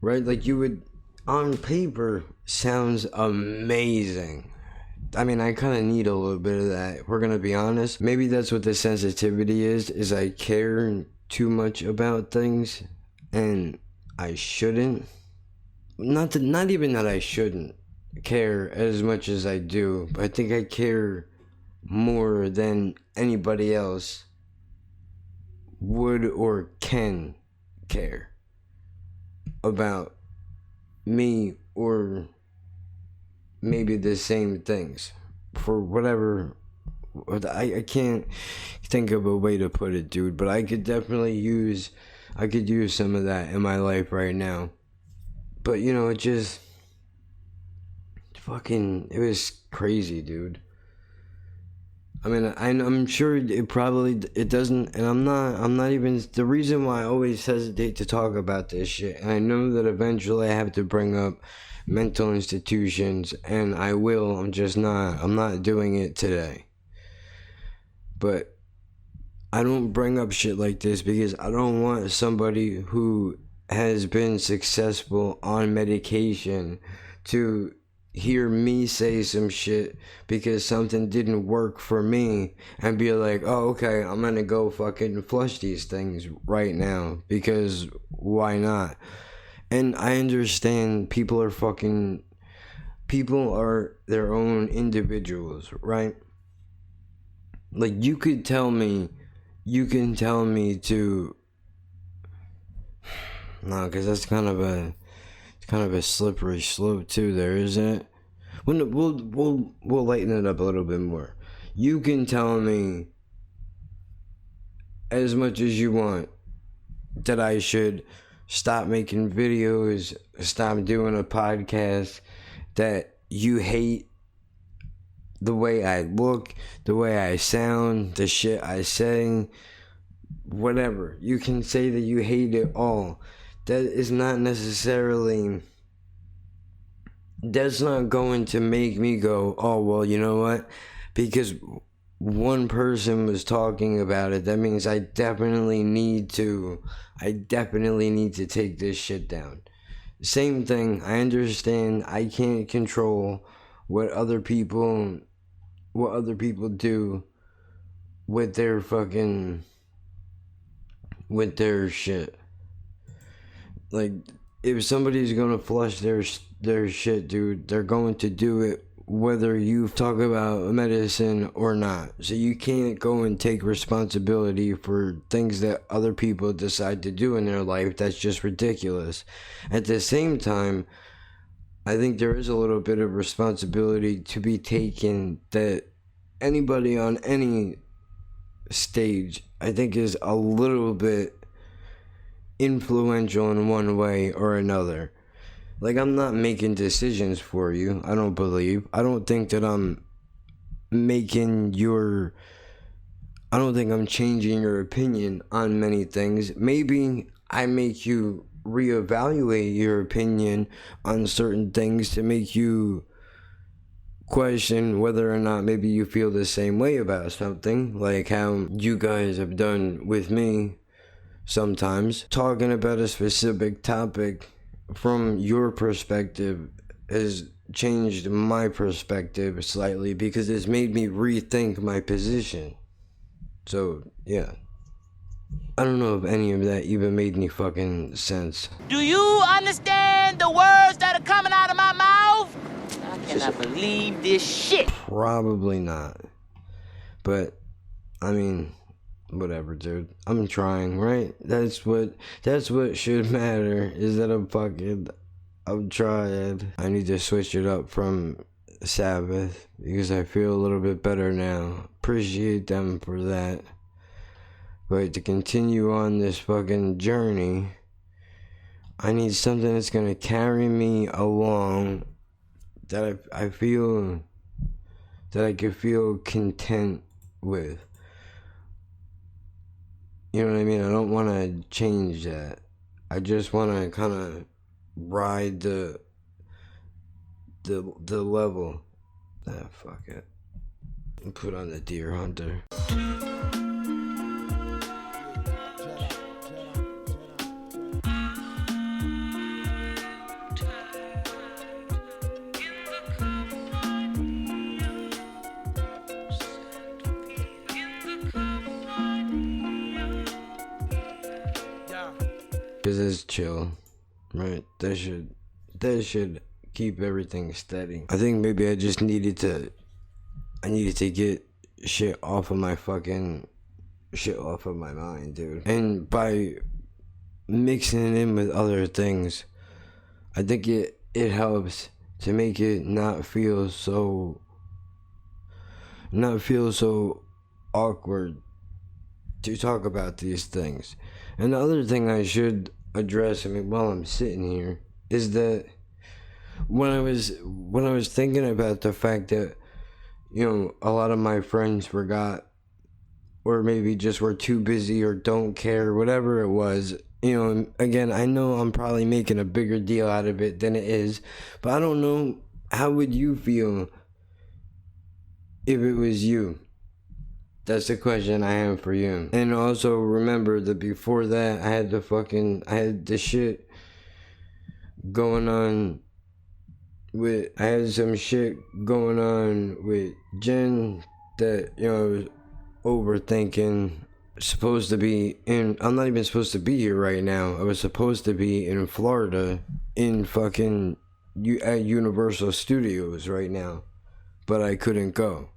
right? Like, you would, on paper, sounds amazing. I mean, I kind of need a little bit of that, if we're gonna be honest. Maybe that's what the sensitivity is I care too much about things, and I shouldn't. Not even that I shouldn't care as much as I do, but I think I care more than anybody else would or can care about me, or maybe the same things, for whatever. I can't think of a way to put it, dude, but I could definitely use some of that in my life right now. But, you know, it just fucking, it was crazy, dude. I mean, I'm sure it doesn't, and I'm not even, the reason why I always hesitate to talk about this shit, and I know that eventually I have to bring up mental institutions, and I will, I'm not doing it today. But I don't bring up shit like this because I don't want somebody who has been successful on medication to hear me say some shit because something didn't work for me and be like, oh, okay, I'm gonna go fucking flush these things right now because why not? And I understand people are their own individuals, right? Like, you can tell me to, no, because that's kind of a slippery slope too there, isn't it? We'll lighten it up a little bit more. You can tell me as much as you want that I should stop making videos, stop doing a podcast, that you hate the way I look, the way I sound, the shit I say, whatever. You can say that you hate it all. That is not necessarily, that's not going to make me go, oh, well, you know what? Because one person was talking about it, that means I definitely need to take this shit down. Same thing, I understand I can't control what other people do with their shit. Like, if somebody's gonna flush their shit, dude, they're going to do it whether you talk about medicine or not. So you can't go and take responsibility for things that other people decide to do in their life. That's just ridiculous. At the same time, I think there is a little bit of responsibility to be taken that anybody on any stage, I think, is a little bit influential in one way or another. Like, I'm not making decisions for you, I don't believe. I don't think that I'm changing your opinion on many things. Maybe I make you reevaluate your opinion on certain things to make you question whether or not maybe you feel the same way about something, like how you guys have done with me sometimes. Talking about a specific topic from your perspective has changed my perspective slightly because it's made me rethink my position. So, yeah. I don't know if any of that even made any fucking sense. Do you understand the words that are coming out of my mouth? I cannot believe this shit. Probably not. But, I mean, whatever, dude. I'm trying, right? That's what should matter, is that I'm trying. I need to switch it up from Sabbath because I feel a little bit better now. Appreciate them for that. But to continue on this fucking journey, I need something that's gonna carry me along, that I feel that I could feel content with. You know what I mean? I don't want to change that. I just want to kind of ride the level. Ah, fuck it. Put on the Deer Hunter. Cause it's chill, right? That should keep everything steady. I think maybe I just needed to get shit off of my mind, dude. And by mixing it in with other things, I think it helps to make it not feel so awkward to talk about these things. And the other thing I should address, while I'm sitting here, is that when I was thinking about the fact that, you know, a lot of my friends forgot, or maybe just were too busy or don't care, whatever it was, you know, again, I know I'm probably making a bigger deal out of it than it is, but I don't know, how would you feel if it was you? That's the question I have for you. And also remember that before that, I had the shit going on with, I had some shit going on with Jen that, you know, I was overthinking. Supposed to be I'm not even supposed to be here right now. I was supposed to be in Florida in fucking at Universal Studios right now, but I couldn't go.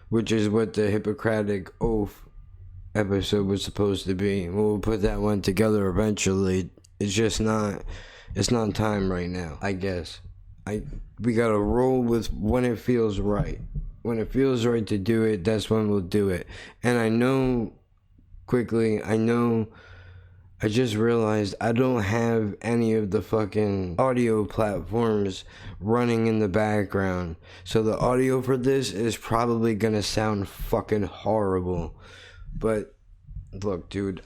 Which is what the Hippocratic Oath episode was supposed to be. We'll put that one together eventually. It's not time right now, I guess. We gotta roll with when it feels right. When it feels right to do it, that's when we'll do it. And I just realized I don't have any of the fucking audio platforms running in the background. So the audio for this is probably gonna sound fucking horrible. But look, dude,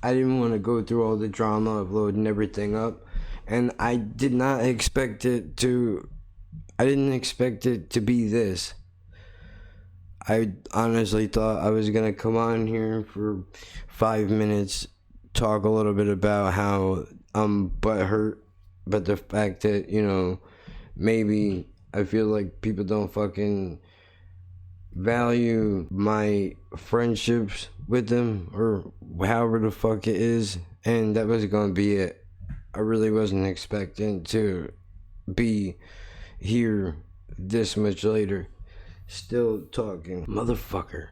I didn't want to go through all the drama of loading everything up. And I didn't expect it to be this. I honestly thought I was gonna come on here for 5 minutes, talk a little bit about how I'm butthurt, but the fact that, you know, maybe I feel like people don't fucking value my friendships with them, or however the fuck it is, and that was gonna be it. I really wasn't expecting to be here this much later, still talking, motherfucker.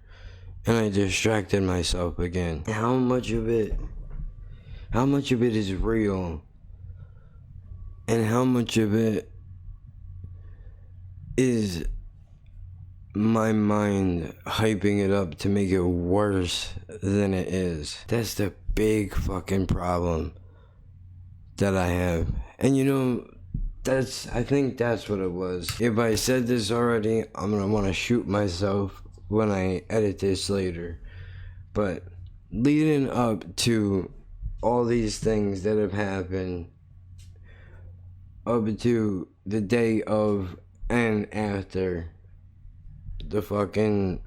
And I distracted myself again. How much of it is real, and how much of it is my mind hyping it up to make it worse than it is? That's the big fucking problem that I have. And you know, I think that's what it was. If I said this already, I'm gonna want to shoot myself when I edit this later. But leading up to all these things that have happened, up to the day of and after the fucking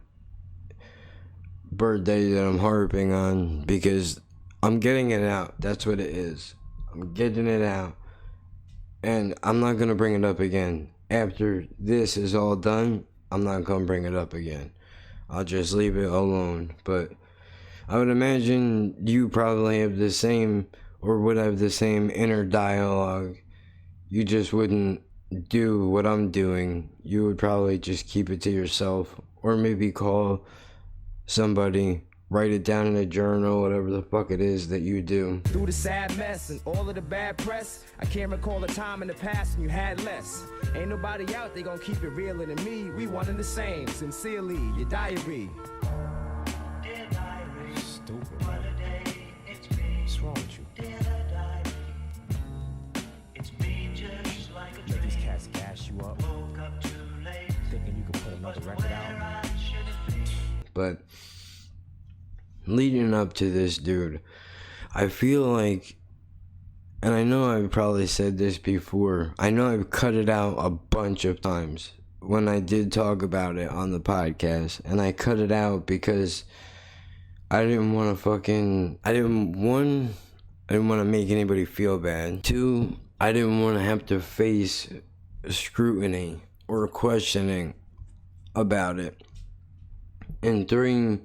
birthday that I'm harping on, because I'm getting it out. That's what it is. I'm getting it out. And I'm not gonna bring it up again. After this is all done, I'm not gonna bring it up again. I'll just leave it alone. But I would imagine you probably have the same, or would have the same inner dialogue. You just wouldn't do what I'm doing. You would probably just keep it to yourself, or maybe call somebody, write it down in a journal, whatever the fuck it is that you do. Through the sad mess and all of the bad press, I can't recall a time in the past when you had less. Ain't nobody out there gonna keep it realer than me. We one and the same. Sincerely, your diary. Stupid, man. What's wrong with you? Let these cats gas you up, thinking you can put another record out. But leading up to this, dude, I feel like, and I know I've probably said this before, I know I've cut it out a bunch of times when I did talk about it on the podcast, and I cut it out because I didn't want to I didn't want to make anybody feel bad. 2, I didn't want to have to face scrutiny or questioning about it. And 3,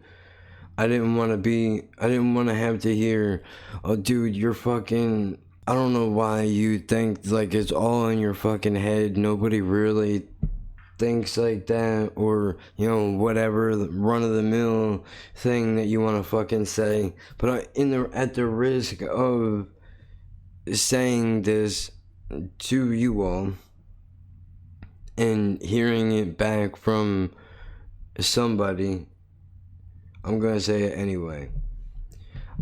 I didn't want to have to hear, oh dude, you're fucking, I don't know why you think like it's all in your fucking head. Nobody really thinks like that, or, you know, whatever, the run-of-the-mill thing that you want to fucking say. But at the risk of saying this to you all and hearing it back from somebody, I'm gonna say it anyway.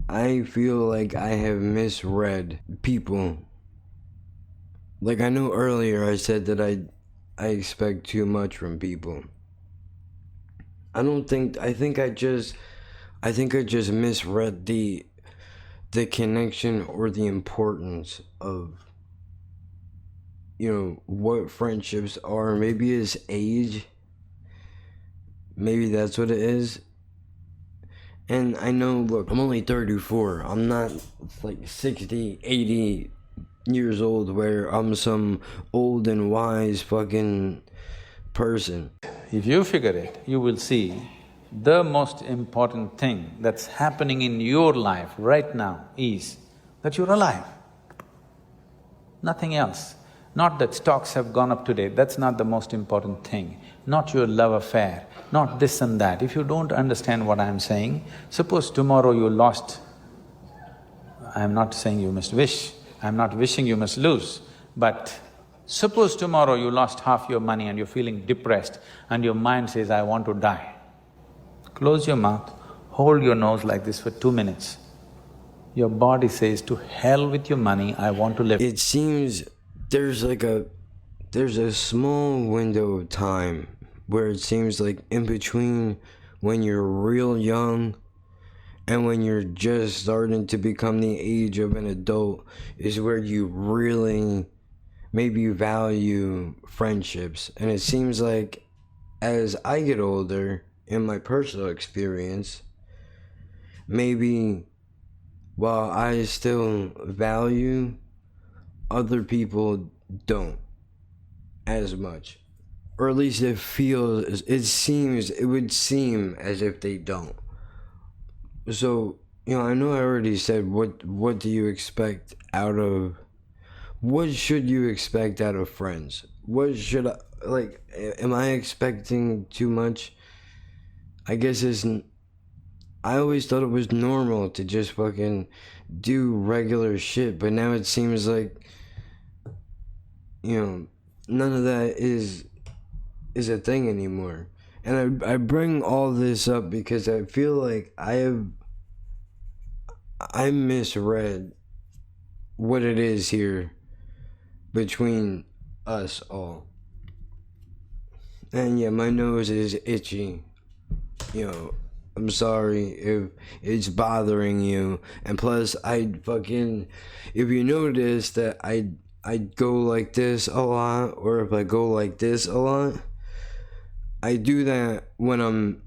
I feel like I have misread people. Like, I know earlier I said that I expect too much from people. I think I just misread the connection or the importance of, you know, what friendships are. Maybe it's age. Maybe that's what it is. And I know, look, I'm only 34. I'm not like 60, 80 years old where I'm some old and wise fucking person. If you figure it, you will see the most important thing that's happening in your life right now is that you're alive. Nothing else. Not that stocks have gone up today, that's not the most important thing. Not your love affair, not this and that. If you don't understand what I'm saying, suppose tomorrow you lost… I'm not saying you must wish, I'm not wishing you must lose, but suppose tomorrow you lost half your money and you're feeling depressed and your mind says, I want to die. Close your mouth, hold your nose like this for 2 minutes. Your body says, to hell with your money, I want to live. It seems there's a small window of time where it seems like in between when you're real young and when you're just starting to become the age of an adult is where you really maybe value friendships. And it seems like as I get older, in my personal experience, maybe while I still value, other people don't as much. Or at least it would seem as if they don't. So, you know, I know I already said what do you expect out of, what should you expect out of friends? What should I, like, am I expecting too much? I guess I always thought it was normal to just fucking do regular shit, but now it seems like, you know, none of that is a thing anymore. And I bring all this up because I feel like I misread what it is here between us all. And yeah, my nose is itchy. You know, I'm sorry if it's bothering you. And plus, if you notice that I go like this a lot, or if I go like this a lot, I do that when I'm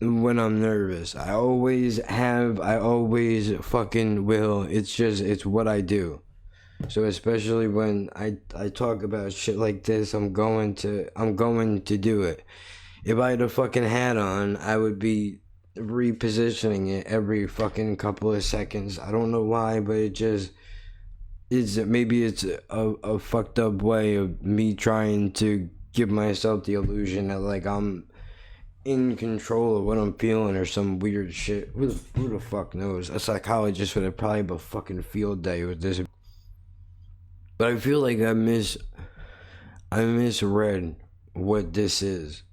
nervous. I always fucking will. It's what I do. So especially when I talk about shit like this, I'm going to do it. If I had a fucking hat on, I would be repositioning it every fucking couple of seconds. I don't know why, but maybe it's a fucked up way of me trying to give myself the illusion that like I'm in control of what I'm feeling or some weird shit. Who the fuck knows? A psychologist would have probably have a fucking field day with this. But I feel like I misread what this is,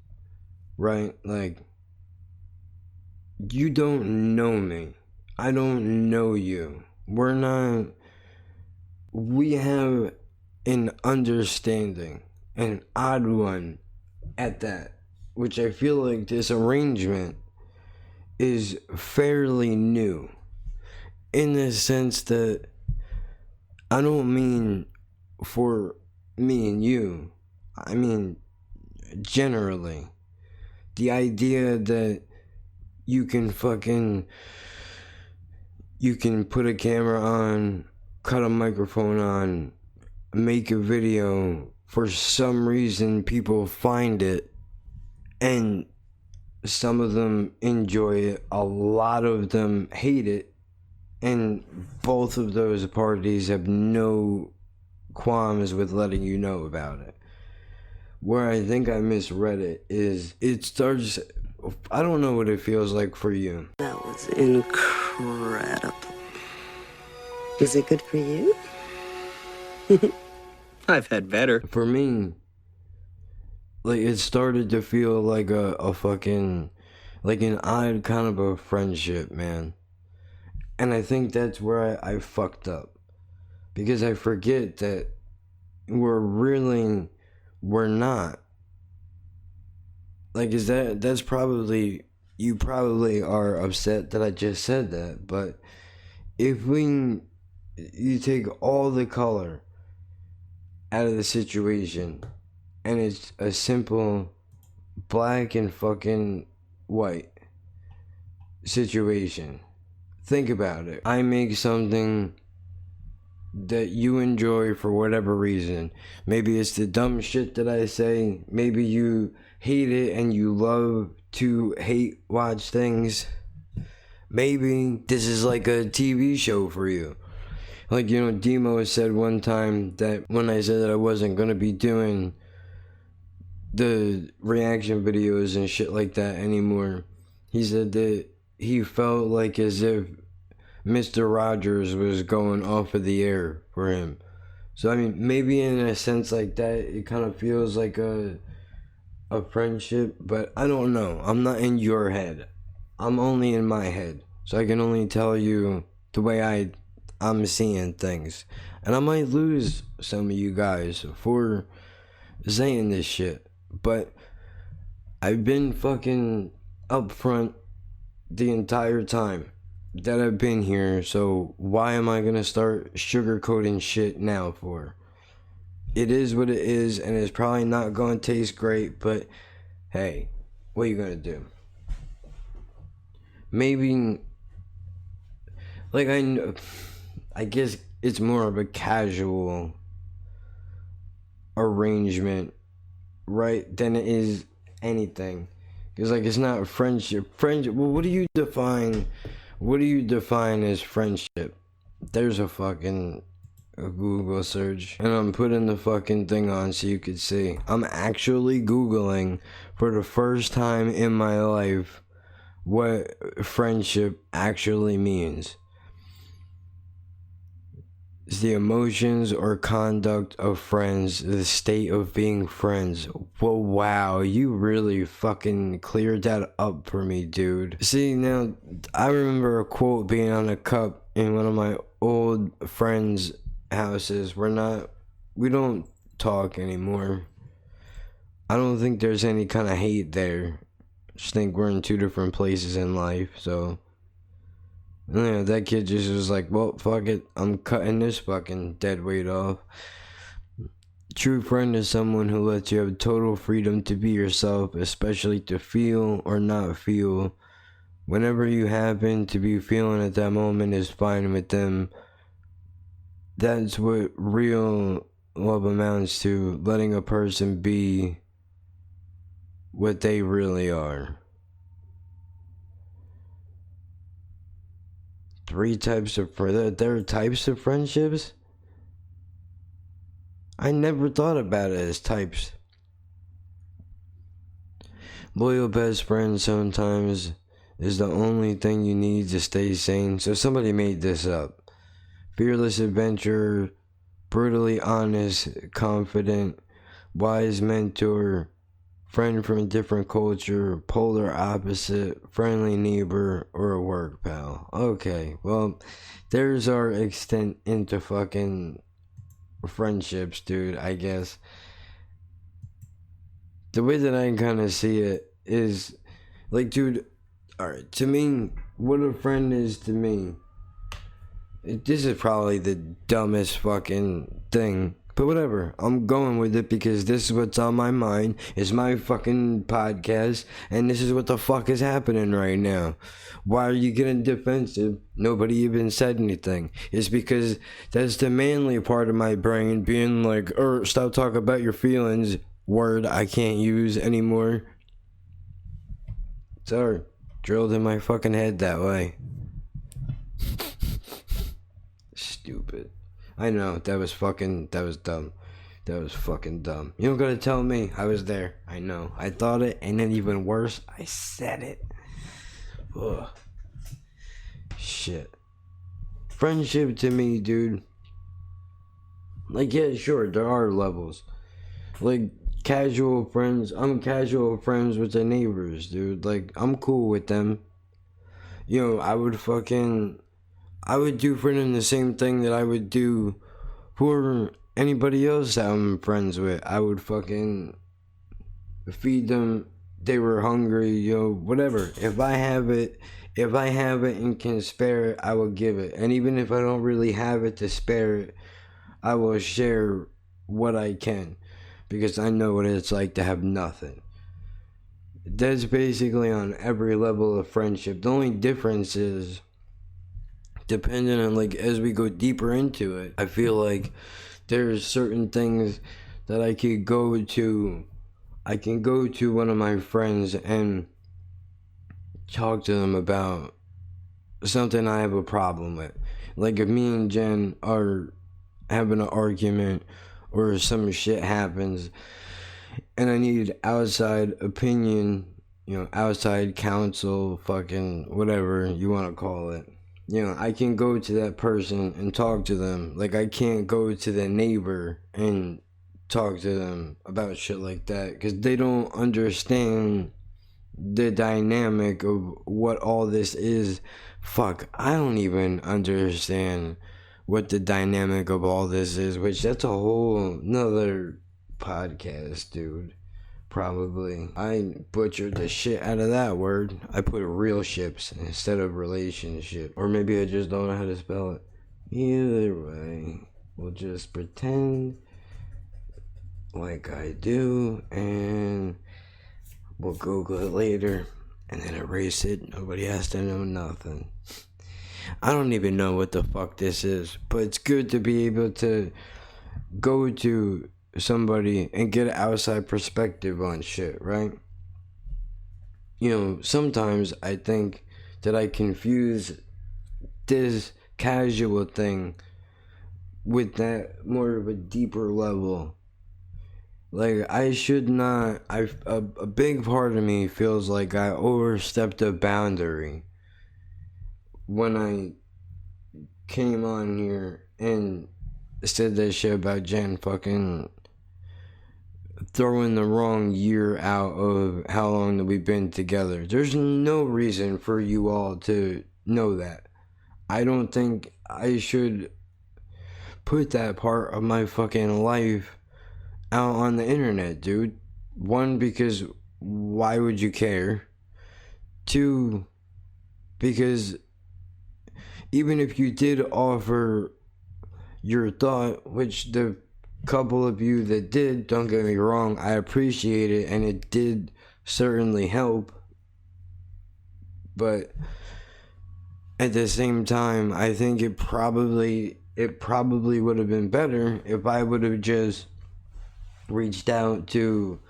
right? Like, you don't know me. I don't know you. We have an understanding, an odd one at that, which I feel like this arrangement is fairly new in the sense that I don't mean for me and you. I mean generally. The idea that you can put a camera on, cut a microphone on, make a video, for some reason people find it, and some of them enjoy it, a lot of them hate it, and both of those parties have no qualms with letting you know about it. Where I think I misread it is, it starts, I don't know what it feels like for you. That was incredible. Was it good for you? I've had better. For me, like, it started to feel like a fucking, like an odd kind of a friendship, man. And I think that's where I fucked up. Because I forget that we're not. Like, that's probably, you probably are upset that I just said that, but if you take all the color out of the situation, and it's a simple black and fucking white situation. Think about it. I make something that you enjoy for whatever reason. Maybe it's the dumb shit that I say. Maybe you hate it and you love to hate watch things. Maybe this is like a TV show for you. Like, you know, Demo said one time that when I said that I wasn't going to be doing the reaction videos and shit like that anymore, he said that he felt like as if Mr. Rogers was going off of the air for him. So, I mean, maybe in a sense like that, it kind of feels like a friendship, but I don't know. I'm not in your head. I'm only in my head. So I can only tell you the way I'm seeing things. And I might lose some of you guys for saying this shit. But I've been fucking upfront the entire time that I've been here. So why am I gonna start sugarcoating shit now for? It is what it is, and it's probably not gonna taste great, but hey, what are you gonna do? Maybe, like, I guess it's more of a casual arrangement, right, than it is anything. Because, like, it's not friendship. Friendship, well, what do you define as friendship? There's a fucking Google search. And I'm putting the fucking thing on so you could see. I'm actually Googling for the first time in my life what friendship actually means. It's the emotions or conduct of friends, the state of being friends. Well, wow, you really fucking cleared that up for me, dude. See, now, I remember a quote being on a cup in one of my old friends' houses. We don't talk anymore. I don't think there's any kind of hate there. Just think we're in two different places in life, so. Yeah, that kid just was like, well, fuck it, I'm cutting this fucking dead weight off. True friend is someone who lets you have total freedom to be yourself, especially to feel or not feel. Whenever you happen to be feeling at that moment is fine with them. that's what real love amounts to, letting a person be what they really are. 3 types of there are types of friendships? I never thought about it as types. Loyal best friend sometimes is the only thing you need to stay sane. So somebody made this up. Fearless adventurer, brutally honest, confident, wise mentor, friend from a different culture, polar opposite, friendly neighbor, or a work pal. Okay, well, there's our extent into fucking friendships, dude, I guess. The way that I kind of see it is, like, dude, alright, to me, what a friend is to me, this is probably the dumbest fucking thing, but whatever, I'm going with it because this is what's on my mind. It's my fucking podcast, and this is what the fuck is happening right now. Why are you getting defensive? Nobody even said anything. It's because that's the manly part of my brain being like, stop talking about your feelings, word I can't use anymore. Sorry, drilled in my fucking head that way. Stupid. I know, that was dumb. That was fucking dumb. You don't gotta tell me, I was there. I know. I thought it, and then even worse, I said it. Ugh. Shit. Friendship to me, dude. Like, yeah, sure, there are levels. Like, casual friends, I'm casual friends with the neighbors, dude. Like, I'm cool with them. You know, I would do for them the same thing that I would do for anybody else that I'm friends with. I would fucking feed them. They were hungry, whatever. If I have it and can spare it, I will give it. And even if I don't really have it to spare it, I will share what I can, because I know what it's like to have nothing. That's basically on every level of friendship. The only difference is, depending on, like, as we go deeper into it, I feel like there's certain things that I could go to. I can go to one of my friends and talk to them about something I have a problem with. Like, if me and Jen are having an argument or some shit happens and I need outside opinion, outside counsel, fucking whatever you want to call it. I can go to that person and talk to them. Like, I can't go to the neighbor and talk to them about shit like that, because they don't understand the dynamic of what all this is. Fuck, I don't even understand what the dynamic of all this is, which that's a whole nother podcast, dude. Probably. I butchered the shit out of that word. I put real ships instead of relationship. Or maybe I just don't know how to spell it. Either way, we'll just pretend like I do, and we'll Google it later and then erase it. Nobody has to know nothing. I don't even know what the fuck this is, but it's good to be able to go to somebody and get an outside perspective on shit, right? Sometimes I think that I confuse this casual thing with that more of a deeper level. Like, I should not, a big part of me feels like I overstepped a boundary when I came on here and said that shit about Jen fucking throwing the wrong year out of how long that we've been together. There's no reason for you all to know that. I don't think I should put that part of my fucking life out on the internet, dude. 1, because why would you care? 2, because even if you did offer your thought, which the couple of you that did, don't get me wrong, I appreciate it, and it did certainly help, but at the same time, I think it probably it probably would have been better if I would have just reached out to,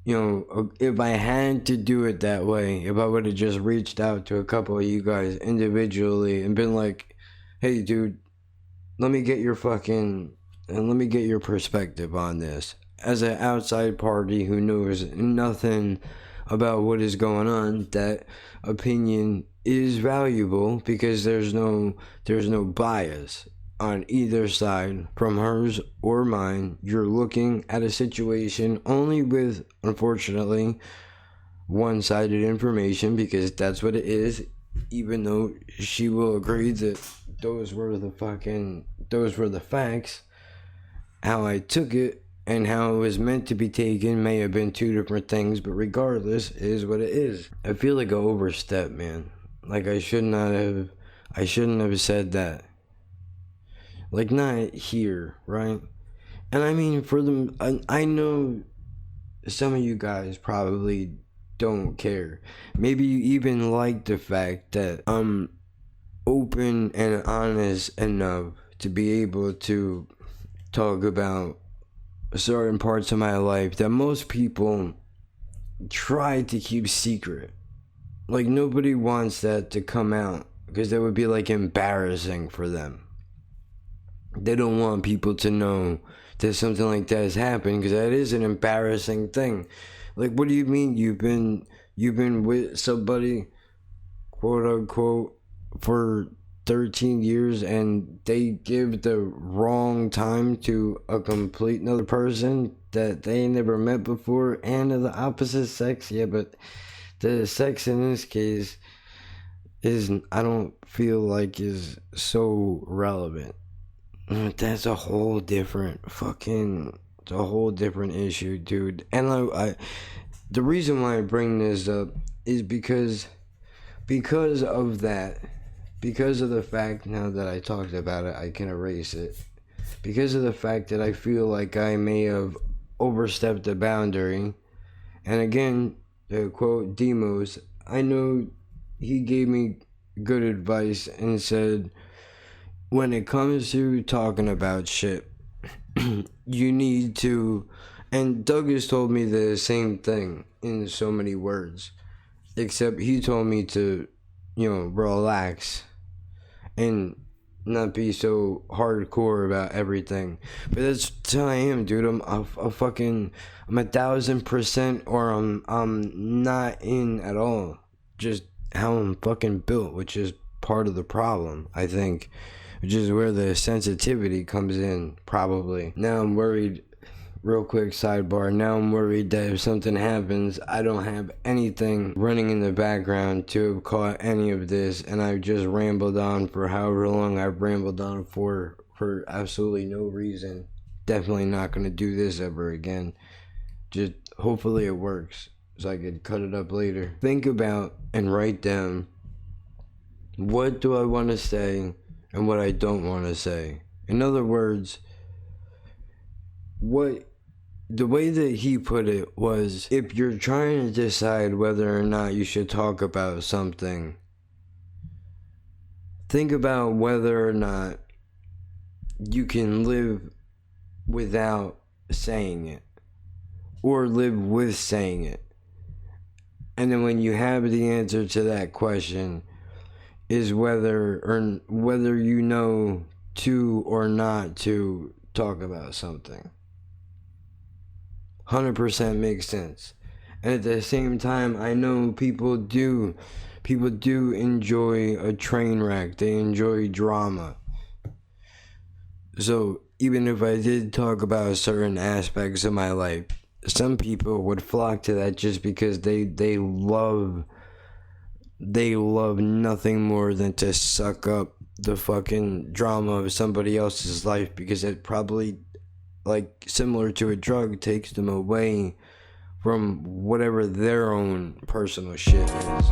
you know, if I had to do it that way, if I would have just reached out to a couple of you guys individually and been like, hey, dude, let me get your perspective on this. As an outside party who knows nothing about what is going on, that opinion is valuable because there's no bias on either side, from hers or mine. You're looking at a situation only with, unfortunately, one-sided information, because that's what it is, even though she will agree that those were the facts. How I took it and how it was meant to be taken may have been two different things, but regardless, it is what it is. I feel like I overstepped, man. Like I shouldn't have said that. Like, not here, right? And I mean, for them, I know some of you guys probably don't care. Maybe you even like the fact that I'm open and honest enough to be able to talk about certain parts of my life that most people try to keep secret. Like, nobody wants that to come out because that would be like embarrassing for them. They don't want people to know that something like that has happened, because that is an embarrassing thing. Like, what do you mean you've been with somebody, quote unquote, for 13 years and they give the wrong time to a complete another person that they never met before and of the opposite sex? Yeah, but the sex in this case I don't feel like is so relevant. That's a whole different issue, dude. And the reason why I bring this up is because of that. Because of the fact, now that I talked about it, I can erase it. Because of the fact that I feel like I may have overstepped the boundary. And again, to quote Demos, I know he gave me good advice and said, when it comes to talking about shit, you need to, and Doug has told me the same thing in so many words, except he told me to, relax and not be so hardcore about everything. But that's how I am, dude. I'm 1,000%, or I'm not in at all. Just how I'm fucking built, which is part of the problem, I think. Which is where the sensitivity comes in, probably. Now I'm worried, real quick sidebar, now I'm worried that if something happens, I don't have anything running in the background to have caught any of this, and I've just rambled on for however long I've rambled on for absolutely no reason. Definitely not going to do this ever again. Just hopefully it works, so I could cut it up later. Think about and write down, what do I want to say and what I don't want to say. In other words, the way that he put it was, if you're trying to decide whether or not you should talk about something, think about whether or not you can live without saying it, or live with saying it. And then when you have the answer to that question, is whether you know to or not to talk about something. 100% makes sense. And at the same time, I know people do enjoy a train wreck. They enjoy drama. So even if I did talk about certain aspects of my life, some people would flock to that just because they love nothing more than to suck up the fucking drama of somebody else's life, because it probably, like, similar to a drug, takes them away from whatever their own personal shit is.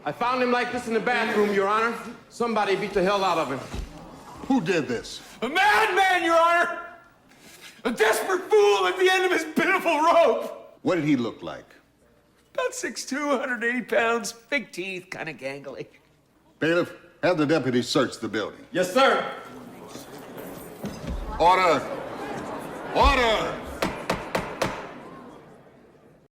I found him like this in the bathroom, Your Honor. Somebody beat the hell out of him. Who did this? A madman, Your Honor! A desperate fool at the end of his pitiful rope! What did he look like? About 6'2", 180 pounds, big teeth, kind of gangly. Bailiff, have the deputy search the building. Yes, sir. Order! Order!